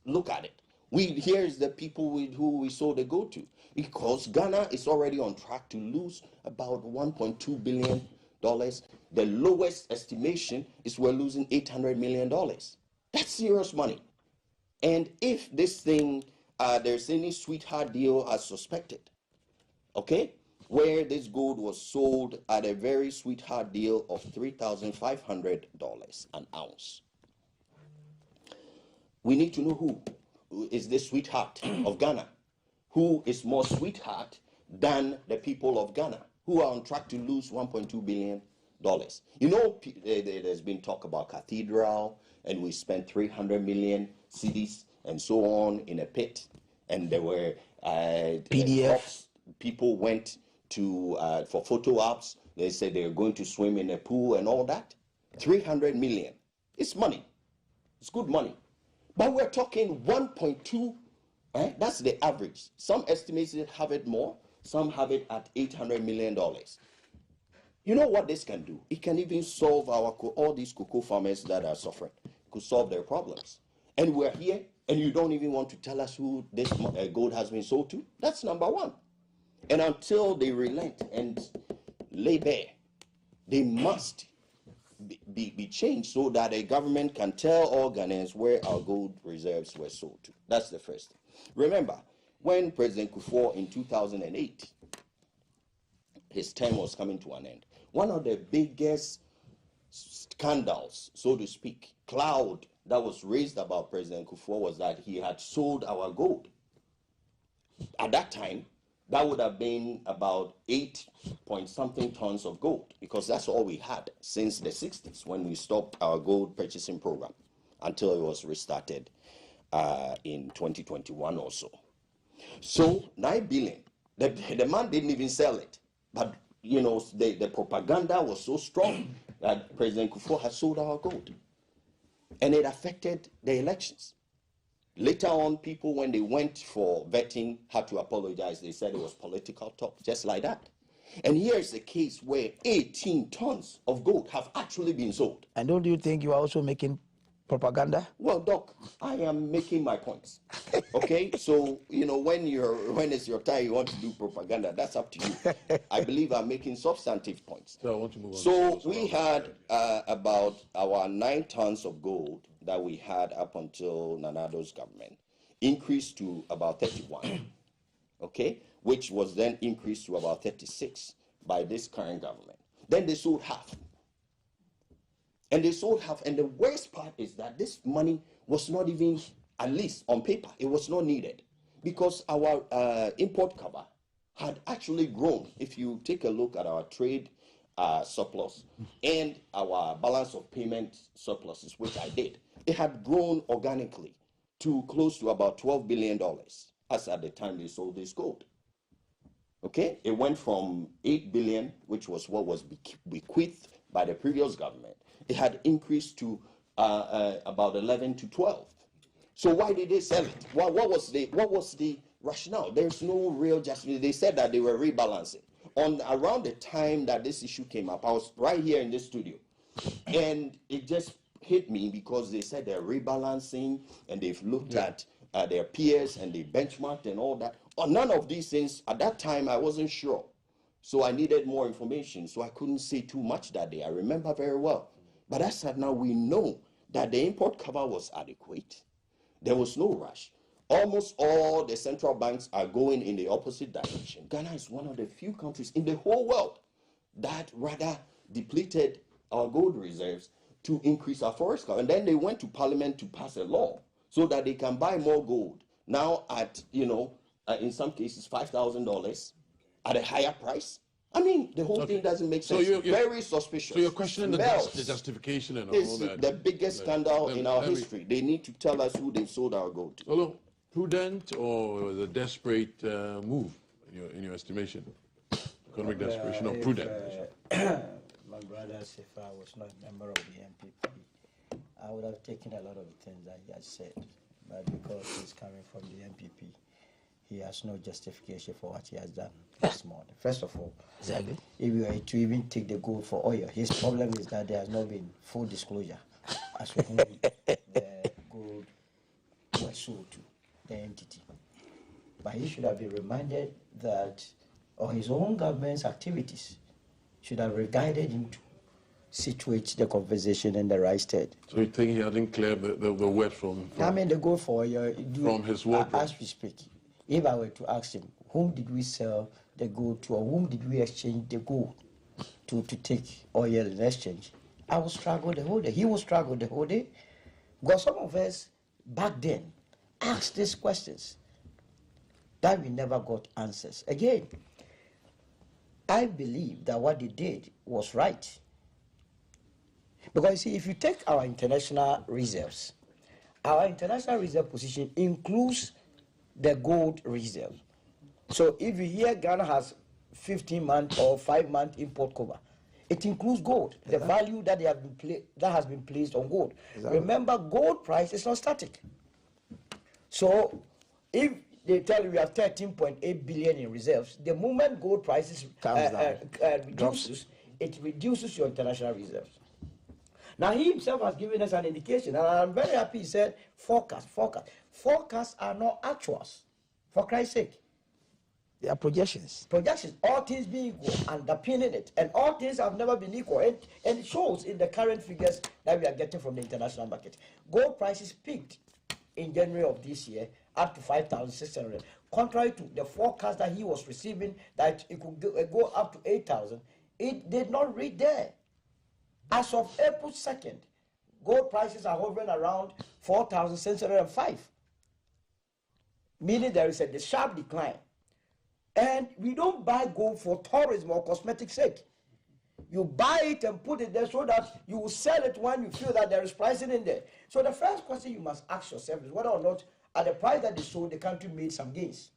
look at it. Here's the people with who we sold the gold to, because Ghana is already on track to lose about $1.2 billion. The lowest estimation is we're losing $800 million. That's serious money. And if this thing, there's any sweetheart deal as suspected, okay, where this gold was sold at a very sweetheart deal of $3,500 an ounce, we need to know who is the sweetheart of Ghana, who is more sweetheart than the people of Ghana, who are on track to lose $1.2 billion. You know, there's been talk about Cathedral, and we spent 300 million cedis and so on in a pit, and there were PDF. People went to for photo ops. They said they were going to swim in a pool and all that. 300 million. It's money. It's good money. But we're talking 1.2. That's the average. Some estimates have it more. Some have it at $800 million. You know what this can do? It can even solve all these cocoa farmers that are suffering. Could solve their problems. And we're here, and you don't even want to tell us who this gold has been sold to? That's number one. And until they relent and lay bare, they must be changed so that a government can tell all Ghanaians where our gold reserves were sold to. That's the first thing. Remember, when President Kufuor in 2008, his term was coming to an end, one of the biggest scandals, so to speak, cloud that was raised about President Kufuor was that he had sold our gold. At that time, that would have been about 8-point-something tons of gold, because that's all we had since the 60s when we stopped our gold purchasing program until it was restarted in 2021 or so. So 9 billion, the man didn't even sell it, but you know, the propaganda was so strong that President Kufuor had sold our gold, and it affected the elections. Later on, people, when they went for vetting, had to apologize. They said it was political talk, just like that. And here's a case where 18 tons of gold have actually been sold. And don't you think you are also making propaganda? Well, Doc, I am making my points. Okay, so you know, when it's your time, you want to do propaganda. That's up to you. I believe I'm making substantive points. So I want to move on. So we had about our 9 tons of gold that we had up until Nana Addo's government increased to about 31. Okay, which was then increased to about 36 by this current government. Then they sold half. And they sold half, and the worst part is that this money was not even, at least on paper, it was not needed, because our import cover had actually grown. If you take a look at our trade surplus and our balance of payment surpluses, which I did, it had grown organically to close to about $12 billion as at the time they sold this gold. Okay, it went from 8 billion, which was what was bequeathed by the previous government. It had increased to about 11 to 12. So why did they sell it? What was the rationale? There's no real justification. They said that they were rebalancing. Around the time that this issue came up, I was right here in this studio, and it just hit me because they said they're rebalancing and they've looked at their peers and they benchmarked and all that. None of these things at that time I wasn't sure, so I needed more information. So I couldn't say too much that day. I remember very well. But as of now, we know that the import cover was adequate. There was no rush. Almost all the central banks are going in the opposite direction. Ghana is one of the few countries in the whole world that rather depleted our gold reserves to increase our forest cover. And then they went to parliament to pass a law so that they can buy more gold. Now at, in some cases, $5,000 at a higher price. I mean, the whole thing doesn't make sense. So very suspicious. So you're questioning the justification and all that. The biggest scandal in our history. They need to tell us who they've sold our gold to. Hello, prudent or the desperate move in your estimation? Economic desperation or prudent? My brother, if I was not a member of the MPP, I would have taken a lot of the things that he has said. But because he's coming from the MPP, he has no justification for what he has done this morning. First of all, Exactly. if you were to even take the gold for oil, his problem is that there has not been full disclosure as to whom the gold was sold to, the entity. But he should have been reminded that, or his own government's activities should have guided him to situate the conversation in the right state. So you think he hadn't cleared the web from I mean, the gold for oil, from his wardrobe? as we speak, if I were to ask him, whom did we sell the gold to, or whom did we exchange the gold to take oil in exchange, I will struggle the whole day. He will struggle the whole day. Because some of us back then asked these questions that we never got answers. Again, I believe that what they did was right. Because see, if you take our international reserves position includes the gold reserve. So if you hear Ghana has 15-month or 5-month import cover, it includes gold, the value that has been placed on gold. Remember, gold price is not static. So if they tell you we have 13.8 billion in reserves, the moment gold prices reduces, it reduces your international reserves. Now, he himself has given us an indication, and I'm very happy he said forecast. Forecasts are not actuals, for Christ's sake. They are projections. Projections, all things being equal, underpinning it, and all things have never been equal, and it shows in the current figures that we are getting from the international market. Gold prices peaked in January of this year up to 5,600, contrary to the forecast that he was receiving that it could go up to 8,000. It did not reach there. As of April 2nd, gold prices are hovering around 4,605, meaning there is a sharp decline. And we don't buy gold for tourism or cosmetic sake. You buy it and put it there so that you will sell it when you feel that there is pricing in there. So the first question you must ask yourself is whether or not at the price that they sold, the country made some gains.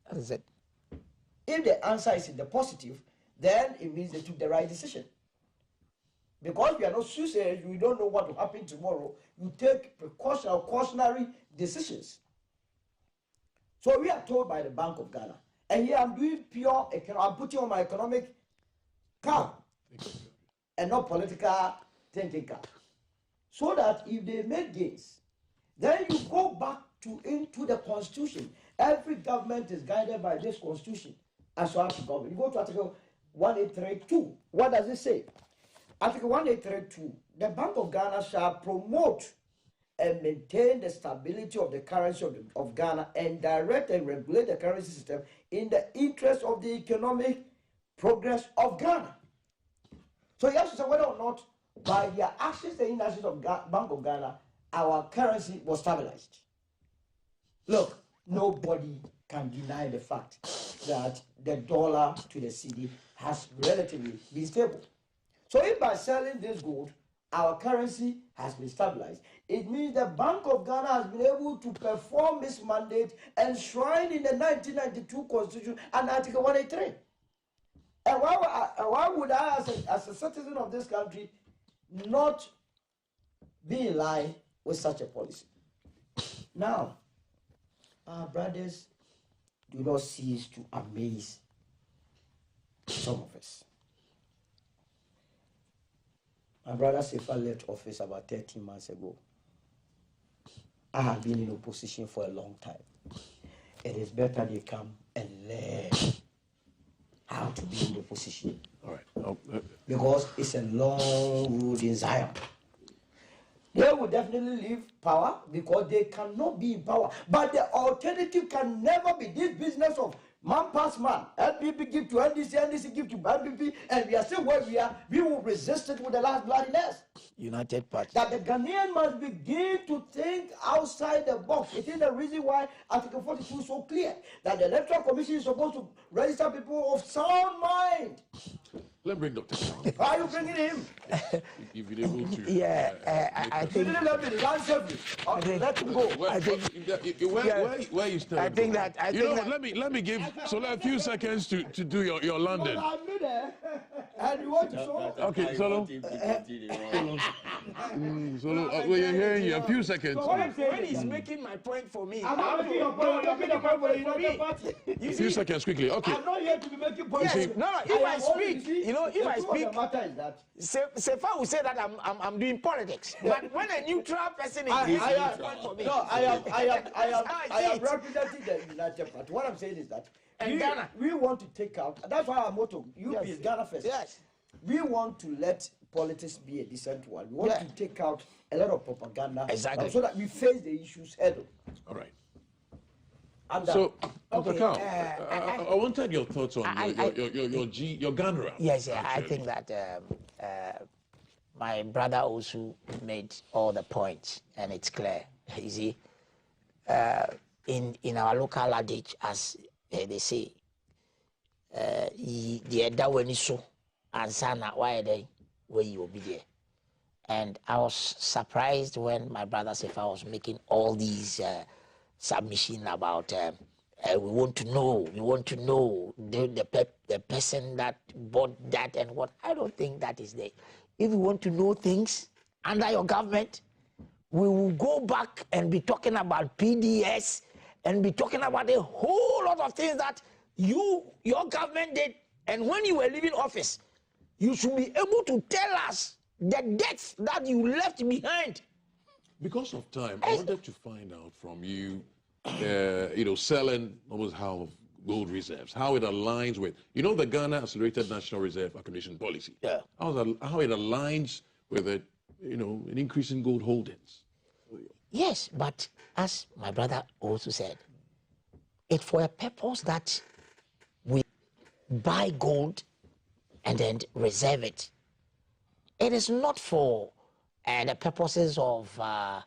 That is it. If the answer is in the positive, then it means they took the right decision. Because we are not soothsayers, we don't know what will happen tomorrow. You take precautionary decisions. So we are told by the Bank of Ghana, and here I'm doing pure, I'm putting on my economic cap and not political thinking cap. So that if they make gains, then you go back into the Constitution. Every government is guided by this Constitution as far as the government. You go to Article 1832. What does it say? Article 1832, the Bank of Ghana shall promote and maintain the stability of the currency of Ghana and direct and regulate the currency system in the interest of the economic progress of Ghana. So you have to say whether or not by their actions, the inactions of Bank of Ghana, our currency was stabilized. Look, nobody can deny the fact that the dollar to the cedi has relatively been stable. So if by selling this gold, our currency has been stabilized. It means the Bank of Ghana has been able to perform its mandate enshrined in the 1992 Constitution and Article 183. And why would I, as a citizen of this country, not be in line with such a policy? Now, our brothers do not cease to amaze some of us. My brother Sefa left office about 13 months ago. I have been in opposition for a long time. It is better they come and learn how to be in opposition. All right. Because it's a long road in Zion. They will definitely leave power because they cannot be in power. But the alternative can never be this business of man pass man. NPP give to NDC, NDC give to NPP, and we are still where we are. We will resist it with the last bloodiness. United Party. That the Ghanaian must begin to think outside the box. It is the reason why Article 42 is so clear that the Electoral Commission is supposed to register people of sound mind. Let's bring Dr. Brown. Why are you bringing him? If you're able to. Yeah, I You think. didn't let me land safely. Let him go. Where you stand? I think that. I You think know that. what? Let me give Sola a few seconds to do your London. Well, I'm not there. And you want to show? Okay, Solo. Solo, well, you're hearing you. A few seconds. When he's making my point for me, I'm not making your point. I'm making a point for the United Party. A few seconds, quickly. Okay. I'm not here to be making points. Yes, no, if I speak, you know, if I the speak, matter is that Sefa will say that I'm doing politics. But when a neutral person is I making am, his point for me, no, I am it. representing the United Party. What I'm saying is that And Ghana. we want to take out. That's why our motto, UP is Ghana first. Yes. We want to let politics be a decent one. We want to take out a lot of propaganda, Exactly. so that we face the issues head on. All right. And So, Dr. Okay, Carl, I wanted your thoughts on your Ghana round. Yes, I actually. think that my brother also made all the points, and it's clear. You see, in our local adage, as they say, the Eda when so and sana why they where you will be there. And I was surprised when my brother Sefa was making all these submission about we want to know the person that bought that and what. I don't think that is there. If you want to know things under your government, we will go back and be talking about PDS and be talking about a whole lot of things that your government did. And when you were leaving office, you should be able to tell us the debts that you left behind. Because of time, I wanted to find out from you, selling almost half of gold reserves, how it aligns with, the Ghana Accelerated National Reserve Acquisition Policy. Yeah. How it aligns with an increase in gold holdings. Yes, but as my brother also said, it's for a purpose that we buy gold and then reserve it. It is not for the purposes of Father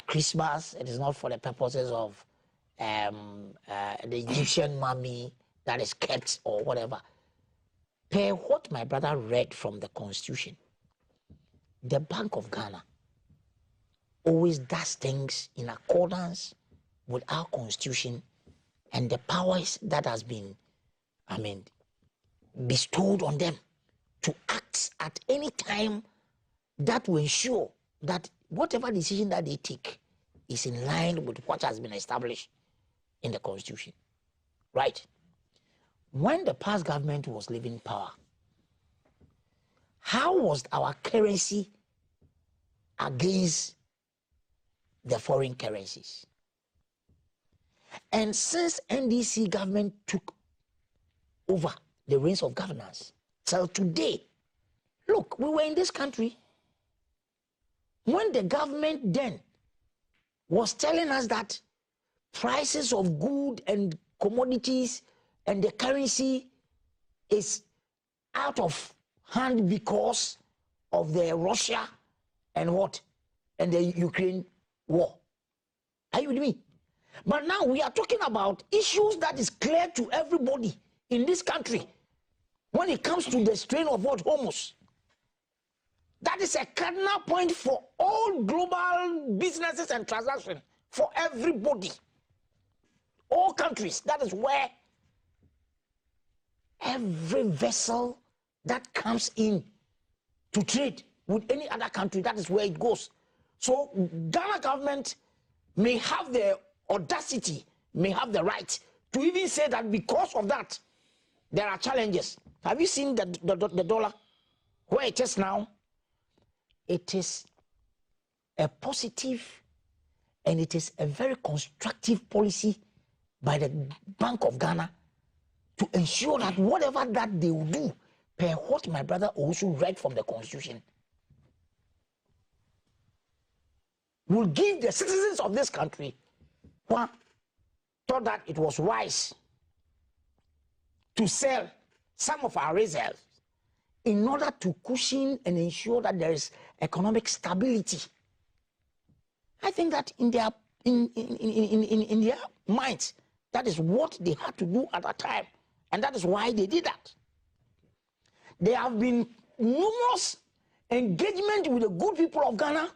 Christmas. It is not for the purposes of the Egyptian mummy that is kept or whatever. Per what my brother read from the Constitution, the Bank of Ghana always does things in accordance with our Constitution and the powers that has been, bestowed on them to act at any time that will ensure that whatever decision that they take is in line with what has been established in the Constitution. Right? When the past government was leaving power, how was our currency against the foreign currencies? And since NDC government took over the reins of governance, till today, look, we were in this country when the government then was telling us that prices of goods and commodities and the currency is out of hand because of the Russia and what? And the Ukraine war. Are you with me? But now we are talking about issues that is clear to everybody in this country when it comes to the strain of what? Hormuz. That is a cardinal point for all global businesses and transactions, for everybody. All countries, that is where every vessel that comes in to trade with any other country, that is where it goes. So Ghana government may have the audacity, may have the right to even say that because of that, there are challenges. Have you seen the dollar, where it is now? It is a positive and it is a very constructive policy by the Bank of Ghana to ensure that whatever that they will do, per what my brother also read from the Constitution, will give the citizens of this country who thought that it was wise to sell some of our reserves in order to cushion and ensure that there is economic stability. I think that in their minds, that is what they had to do at that time, and that is why they did that. There have been numerous engagement with the good people of Ghana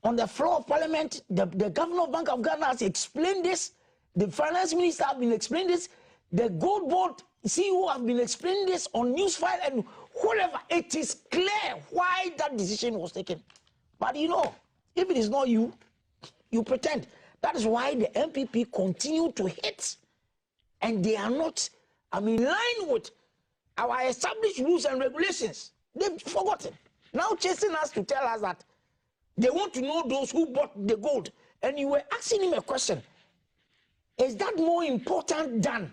on the floor of Parliament. The Governor of Bank of Ghana has explained this. The Finance Minister has been explaining this. The Gold Board CEO have been explaining this on Newsfile and whatever. It is clear why that decision was taken. But you know, if it is not you, you pretend. That is why the MPP continue to hit, and they are not, in line with our established rules and regulations. They've forgotten. Now chasing us to tell us that they want to know those who bought the gold. And you were asking him a question. Is that more important than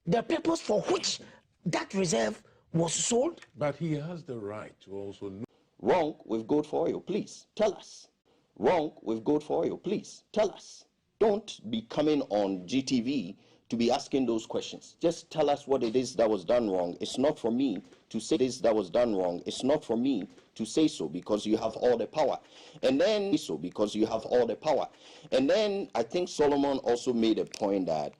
the purpose for which that reserve was sold? But he has the right to also know. Wrong with gold for oil, please tell us. Wrong with gold for oil, please tell us. Don't be coming on GTV to be asking those questions. Just tell us what it is that was done wrong. It's not for me to say this that was done wrong. It's not for me to say so, because you have all the power. And then I think Solomon also made a point that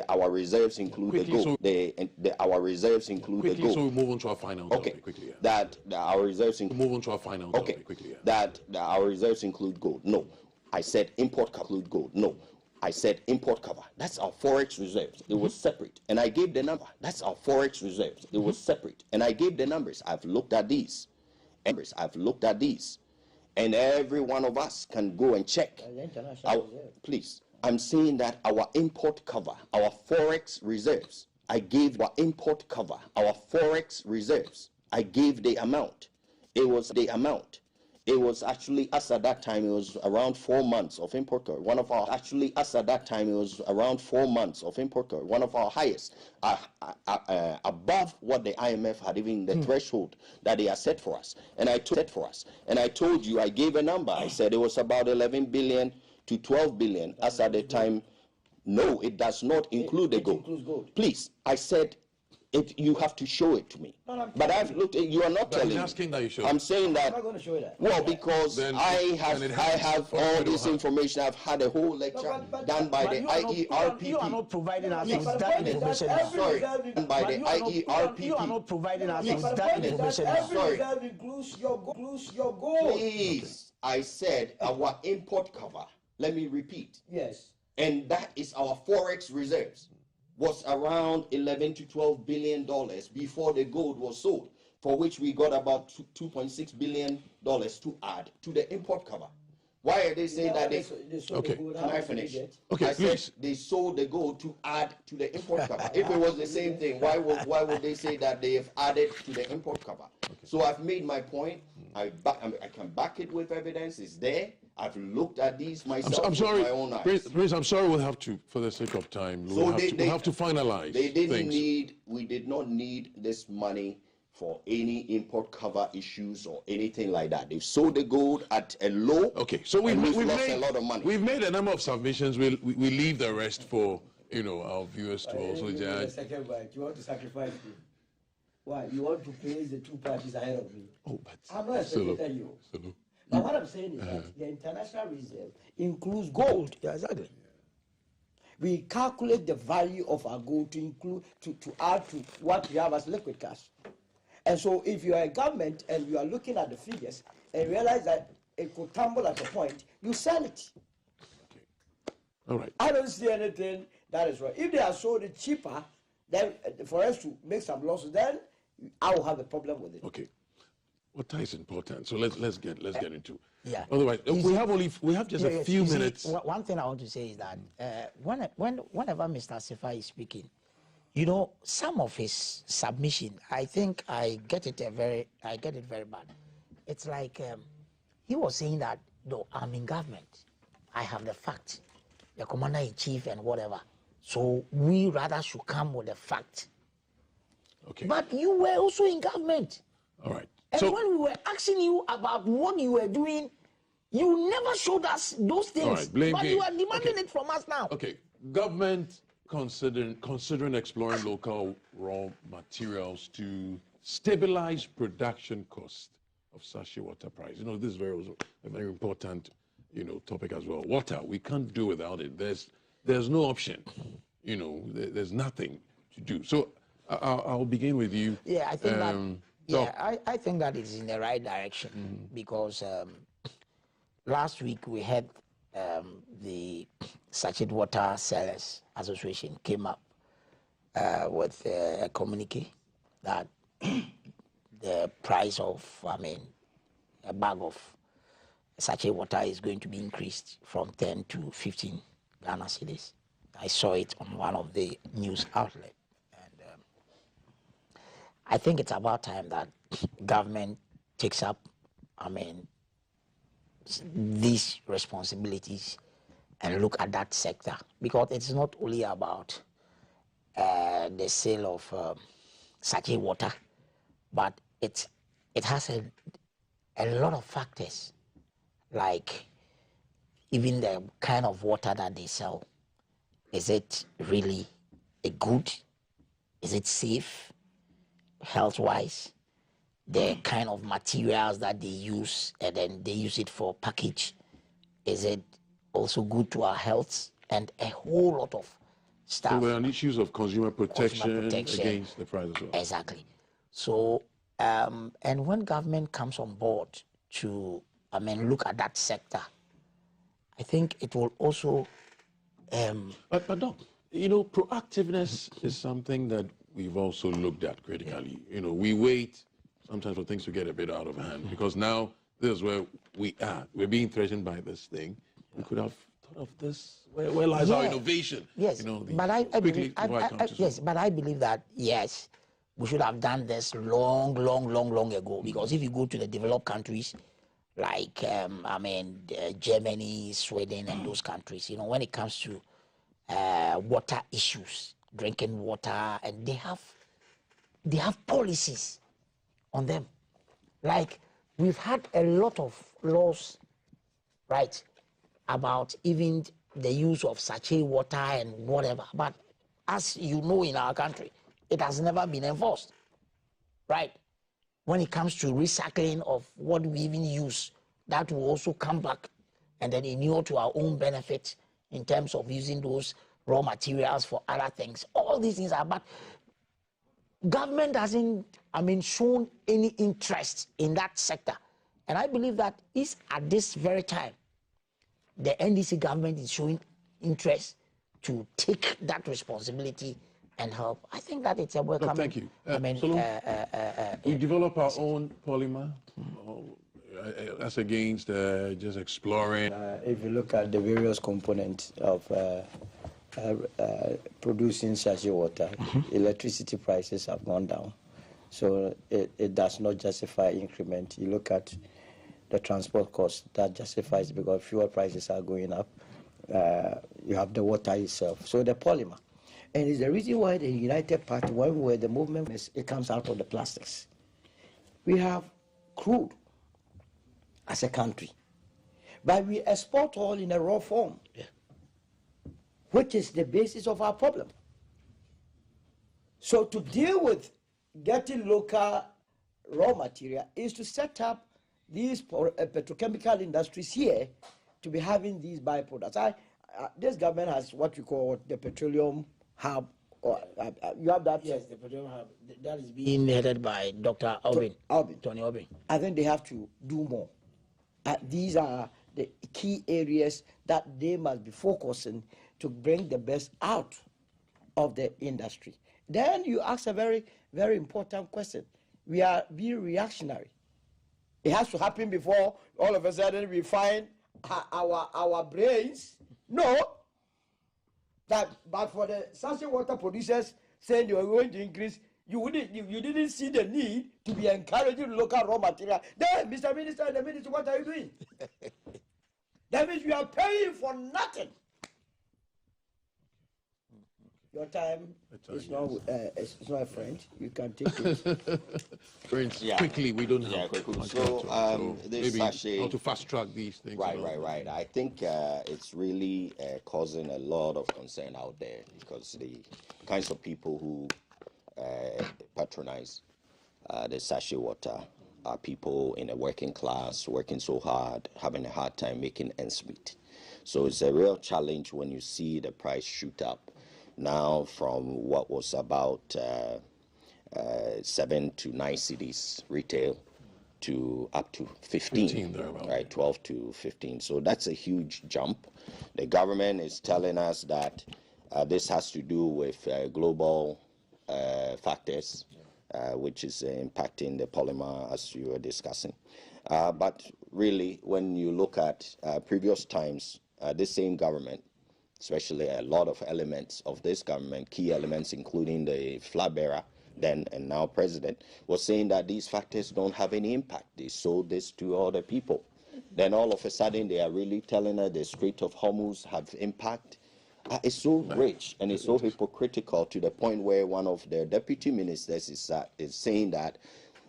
our reserves include Quickly, the gold. Our reserves include Quickly, the gold. so we move on to our final topic. Quickly, yeah. That our reserves Move on to our final topic. Quickly, yeah. that our reserves include gold. No, I said import cover include gold. No, I said import cover. That's our forex reserves. It was separate, and I gave the number. That's our forex reserves. It was separate, and I gave the numbers. I've looked at these. And every one of us can go and check. Please, I'm saying that our import cover, our forex reserves, I gave our import cover, our forex reserves. I gave the amount. It was the amount. It was actually us at that time. It was around 4 months of import cover. One of our highest, above what the IMF had even the threshold that they had set for us. And I told you, I gave a number. I said it was about 11 billion to 12 billion. As at the time, no, it does not include the gold. Please, I said, you have to show it to me. But I've looked at, you are not telling me. Asking that you show. I'm saying that. I'm not going to show you that. Well, because Then I have all this information. I've had a whole lecture done by the IERPP. You are not providing us with But the that point is information that now. every Sorry, reserve done by the You are IERPP. not providing us But with the that point is information that now. every Sorry. reserve includes your gold. Please, I said our import cover. Let me repeat. Yes. And that is our forex reserves. Was around 11 to 12 billion dollars before the gold was sold, for which we got about 2.6 billion dollars to add to the import cover. Why are they saying that they sold Okay. the gold. Can I finish? Okay, I please. said they sold the gold to add to the import cover. If it was the same thing, why would they say that they have added to the import cover? So I've made my point. I can back it with evidence. It's there. I've looked at these myself I'm sorry, with my own eyes. Prince, I'm sorry. We'll have to, for the sake of time, So we'll have to finalize They didn't things. we did not need this money for any import cover issues or anything like that. They sold the gold at a low. Okay, so we've lost made a lot of money. We've made a number of submissions. We leave the rest for our viewers to also Give me a judge. second bite. You want to sacrifice me? Why? You want to place the two parties ahead of me? Oh, but I'm not expecting you. But what I'm saying is that the international reserve includes gold. Yeah, exactly. We calculate the value of our gold to include to add to what we have as liquid cash. And so if you are a government and you are looking at the figures and realize that it could tumble at a point, you sell it. All right. I don't see anything that is wrong. If they are sold it cheaper, then for us to make some losses, then I will have a problem with it. Okay. Water is important. So let's get into. Yeah. Otherwise, we have just a few minutes. One thing I want to say is that whenever Mr. Sefa is speaking, you know, some of his submission, I think I get it very bad. It's like he was saying that, though I'm in government, I have the fact, the commander-in-chief and whatever. So we rather should come with the fact. Okay. But you were also in government. All right. And So when we were asking you about what you were doing, you never showed us those things. All right, blame but game. you are demanding Okay. it from us now. okay, government considering exploring local raw materials to stabilize production cost of sachet water price. You know, this is a very important, you know, topic as well. Water, we can't do without it. There's no option. You know, there's nothing to do. So I'll begin with you. Yeah, I think Doc. I think that is in the right direction because last week we had the Sachet Water Sellers Association came up with a communique that the price of, a bag of sachet water is going to be increased from 10 to 15 Ghana cedis. I saw it on one of the news outlets. I think it's about time that government takes up, these responsibilities and look at that sector, because it's not only about the sale of sachet water, but it has a lot of factors, like even the kind of water that they sell. Is it really a good? Is it safe? Health-wise, the kind of materials that they use, and then they use it for package, is it also good to our health? And a whole lot of So stuff. there are issues of consumer protection protection. against the price as well. Exactly. So, and when government comes on board to, look at that sector, I think it will also. But Doc, you know, proactiveness is something that we've also looked at critically. You know, we wait sometimes for things to get a bit out of hand, because now this is where we are. We're being threatened by this thing. We could have thought of this. Where lies our innovation? Yes, You know, but I believe, before I come to yes, but I believe that yes, we should have done this long ago. Because if you go to the developed countries, like Germany, Sweden, and those countries, you know, when it comes to water issues, drinking water, and they have policies on them. Like we've had a lot of laws, right, about even the use of sachet water and whatever. But as you know, in our country, it has never been enforced, right? When it comes to recycling of what we even use, that will also come back and then inure to our own benefit in terms of using those raw materials for other things. All these things are, but government hasn't, shown any interest in that sector. And I believe that is at this very time, the NDC government is showing interest to take that responsibility and help. I think that it's a welcome. No, thank you. We develop our own polymer as against just exploring. If you look at the various components of producing sachet water, electricity prices have gone down. So it does not justify increment. You look at the transport cost, that justifies because fuel prices are going up. You have the water itself. So the polymer. And it's the reason why the United Party, when we were the movement, it comes out of the plastics. We have crude as a country, but we export oil in a raw form, which is the basis of our problem. So to deal with getting local raw material is to set up these petrochemical industries here to be having these byproducts. this government has what we call the petroleum hub. Or, you have that? Yes, the petroleum hub. That is being headed by Dr. Albin. Tony Albin. I think they have to do more. These are the key areas that they must be focusing to bring the best out of the industry. Then you ask a very, very important question. We are being reactionary. It has to happen before all of a sudden we find our brains. No. But for the sachet water producers saying they were going to increase, you didn't see the need to be encouraging local raw material. Then, Mr. Minister and the Minister, what are you doing? That means you are paying for nothing. Your time is not a friend. You can take it. Prince, quickly, we don't have much so, time. this maybe sachet, how to fast track these things. Right. I think it's really causing a lot of concern out there because the kinds of people who patronize the sachet water are people in a working class, working so hard, having a hard time making ends meet. So it's a real challenge when you see the price shoot up. Now from what was about 7 to 9 cedis retail to up to 15 right, 12 to 15. So that's a huge jump. The government is telling us that this has to do with global factors, which is impacting the polymer as you were discussing. But really, when you look at previous times, this same government, especially a lot of elements of this government, key elements including the flag bearer, then and now president, was saying that these factors don't have any impact. They sold this to other people. Then all of a sudden they are really telling us the Strait of Hormuz have impact. It's so rich and it's so hypocritical to the point where one of their deputy ministers is saying that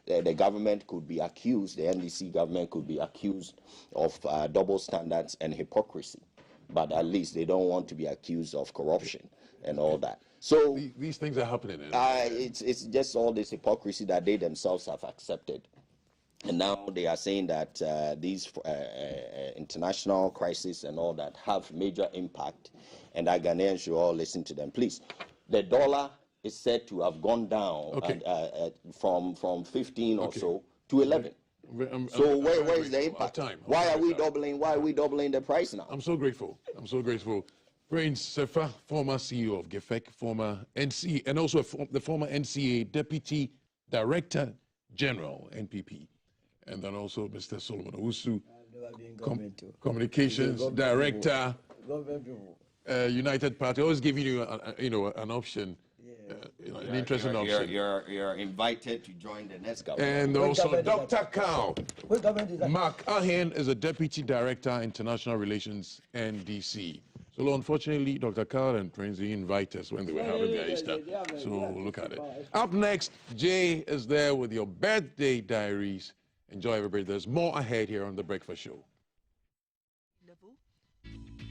the government could be accused, the NDC government could be accused of double standards and hypocrisy. But at least they don't want to be accused of corruption and all that. So these things are happening. It's just all this hypocrisy that they themselves have accepted. And now they are saying that these international crises and all that have major impact, and that Ghanaians should all listen to them. Please, the dollar is said to have gone down from 15 or so to 11. So where is the impact? Why are we doubling? Why are we doubling the price now? I'm so grateful. Prince Sefa, former CEO of GEFEC, former NCA, and also the former NCA Deputy Director General, NPP. And then also Mr. Solomon Owusu, Communications Director, United Party. Always giving you, an option. An interesting option. You're invited to join the next government. And also Dr. Carl. Mark Ahen is a Deputy Director, International Relations, NDC. So unfortunately, Dr. Carl and Prince invite us when they were having their Easter. So look at it. Up next, Jay is there with your birthday diaries. Enjoy, everybody. There's more ahead here on The Breakfast Show.